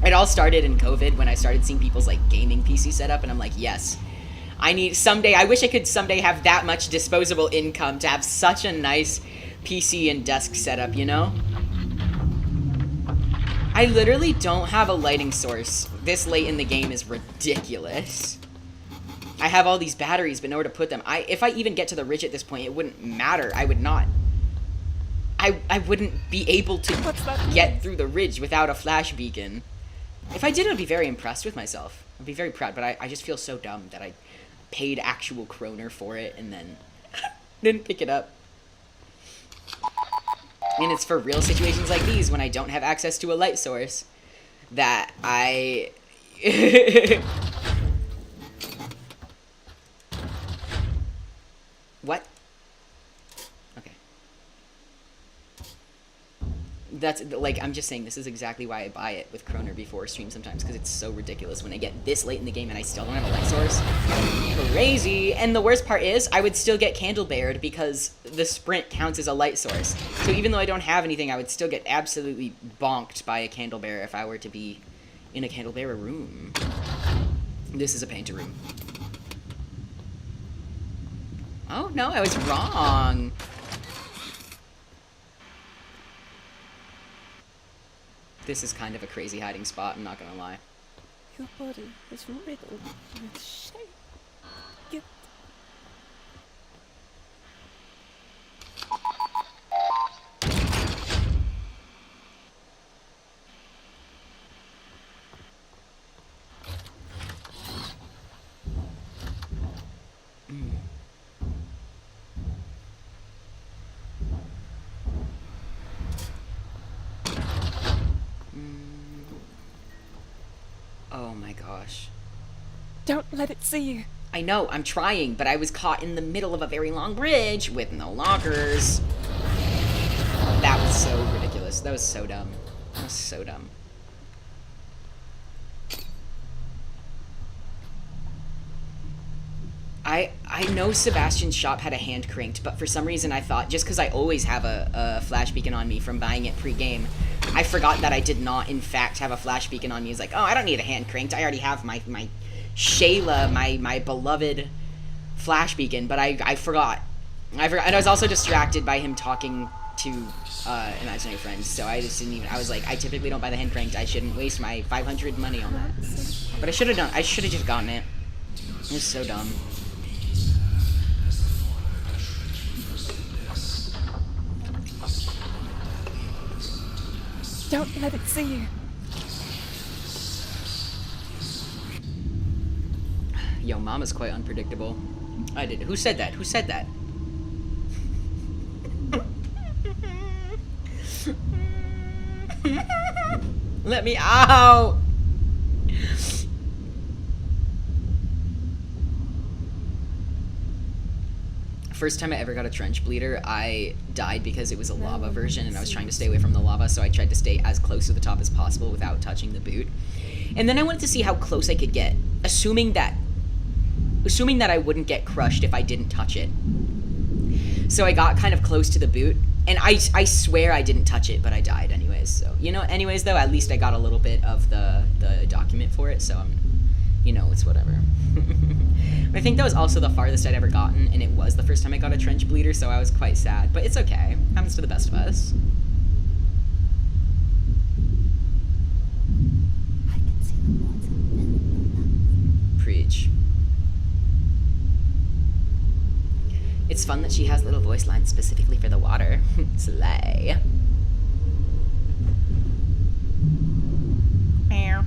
It all started in COVID when I started seeing people's like gaming PC setup, and I'm like, yes, I wish I could someday have that much disposable income to have such a nice PC and desk setup, you know? I literally don't have a lighting source. This late in the game is ridiculous. I have all these batteries, but nowhere to put them. If I even get to the ridge at this point, it wouldn't matter. I would not. I wouldn't be able to get through the ridge without a flash beacon. If I did, I'd be very impressed with myself. I'd be very proud, but I just feel so dumb that I paid actual kroner for it and then didn't pick it up. And it's for real situations like these when I don't have access to a light source that I... What? Okay. That's, like, I'm just saying this is exactly why I buy it with Kroner before stream sometimes, because it's so ridiculous when I get this late in the game and I still don't have a light source. Crazy! And the worst part is, I would still get candle-bared because the sprint counts as a light source. So even though I don't have anything, I would still get absolutely bonked by a candle bearer if I were to be in a candle bearer room. This is a painter room. Oh, no, I was wrong. This is kind of a crazy hiding spot, I'm not gonna lie. Your body is riddled with shame. You... Oh my gosh. Don't let it see you. I know, I'm trying, but I was caught in the middle of a very long bridge with no lockers. That was so ridiculous. That was so dumb. That was so dumb. I know Sebastian's shop had a hand cranked, but for some reason I thought, just because I always have a flash beacon on me from buying it pre-game, I forgot that I did not, in fact, have a flash beacon on me. It's like, oh, I don't need a hand cranked. I already have my Shayla, my beloved flash beacon, but I forgot. And I was also distracted by him talking to imaginary friends, so I just didn't even, I was like, I typically don't buy the hand cranked. I shouldn't waste my 500 money on that. But I should have done, I should have just gotten it. It was so dumb. Don't let it see you. Yo, Mama's quite unpredictable. I did. Who said that? Who said that? Let me out! First time I ever got a trench bleeder, I died because it was a lava version and I was trying to stay away from the lava, so I tried to stay as close to the top as possible without touching the boot. And then I wanted to see how close I could get, assuming that I wouldn't get crushed if I didn't touch it. So I got kind of close to the boot, and I swear I didn't touch it, but I died anyways. So, you know, anyways though, at least I got a little bit of the document for it, so you know, it's whatever. I think that was also the farthest I'd ever gotten, and it was the first time I got a trench bleeder, so I was quite sad. But it's okay. Happens to the best of us. I can see the water filling your lungs. Preach. It's fun that she has little voice lines specifically for the water. Slay. Meow.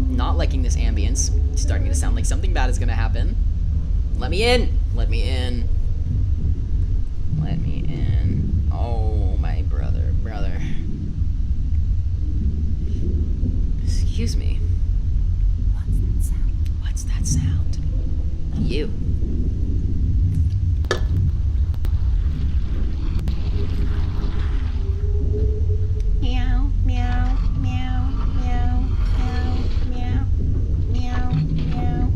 Not liking this ambience. It's starting to sound like something bad is gonna happen. Let me in! Let me in. Let me in. Oh, my brother. Excuse me. What's that sound? What's that sound? You. Meow, meow, meow, meow, meow, meow, meow, meow.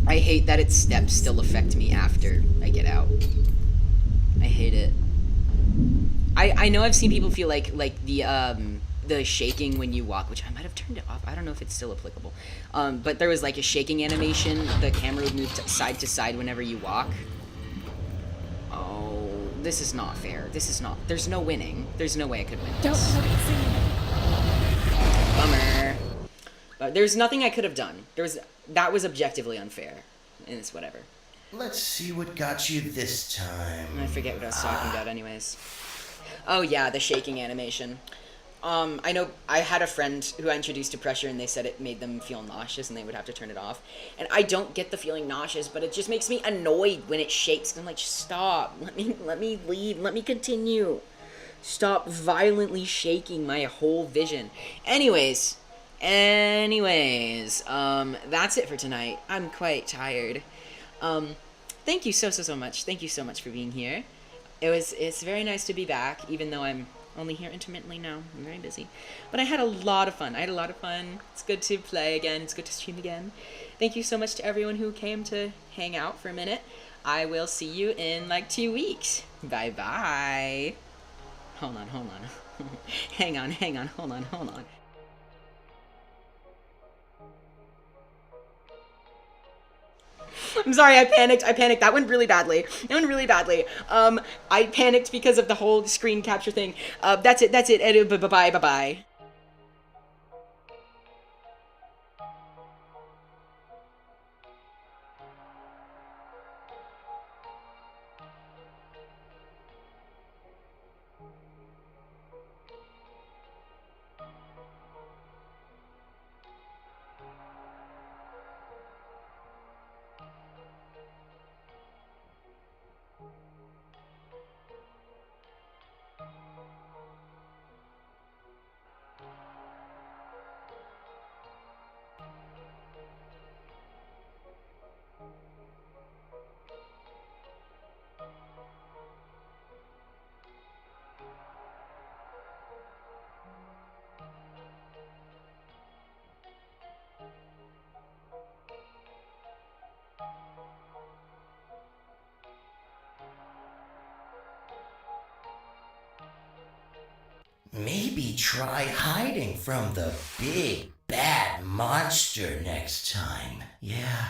I hate that its steps still affect me after I get out. I hate it. I know I've seen people feel like the shaking when you walk, which I might have turned it off. I don't know if it's still applicable. But there was like a shaking animation. The camera would move side to side whenever you walk. Oh, this is not fair. This is not. There's no winning. There's no way I could win Don't this. let it see. Bummer. But there's nothing I could have done. That was objectively unfair. And it's whatever. Let's see what got you this time. I forget what I was talking about anyways. Oh yeah, the shaking animation. I know I had a friend who I introduced to pressure and they said it made them feel nauseous and they would have to turn it off. And I don't get the feeling nauseous, but it just makes me annoyed when it shakes. I'm like, stop, let me leave, let me continue. Stop violently shaking my whole vision. Anyways, that's it for tonight. I'm quite tired. Thank you so much. Thank you so much for being here. It's very nice to be back, even though I'm only here intermittently now. I'm very busy. But I had a lot of fun. It's good to play again. It's good to stream again. Thank you so much to everyone who came to hang out for a minute. I will see you in like 2 weeks. Bye-bye. Hold on. hang on, hold on. I'm sorry, I panicked. That went really badly. I panicked because of the whole screen capture thing. That's it. Bye-bye. Maybe try hiding from the big bad monster next time. Yeah,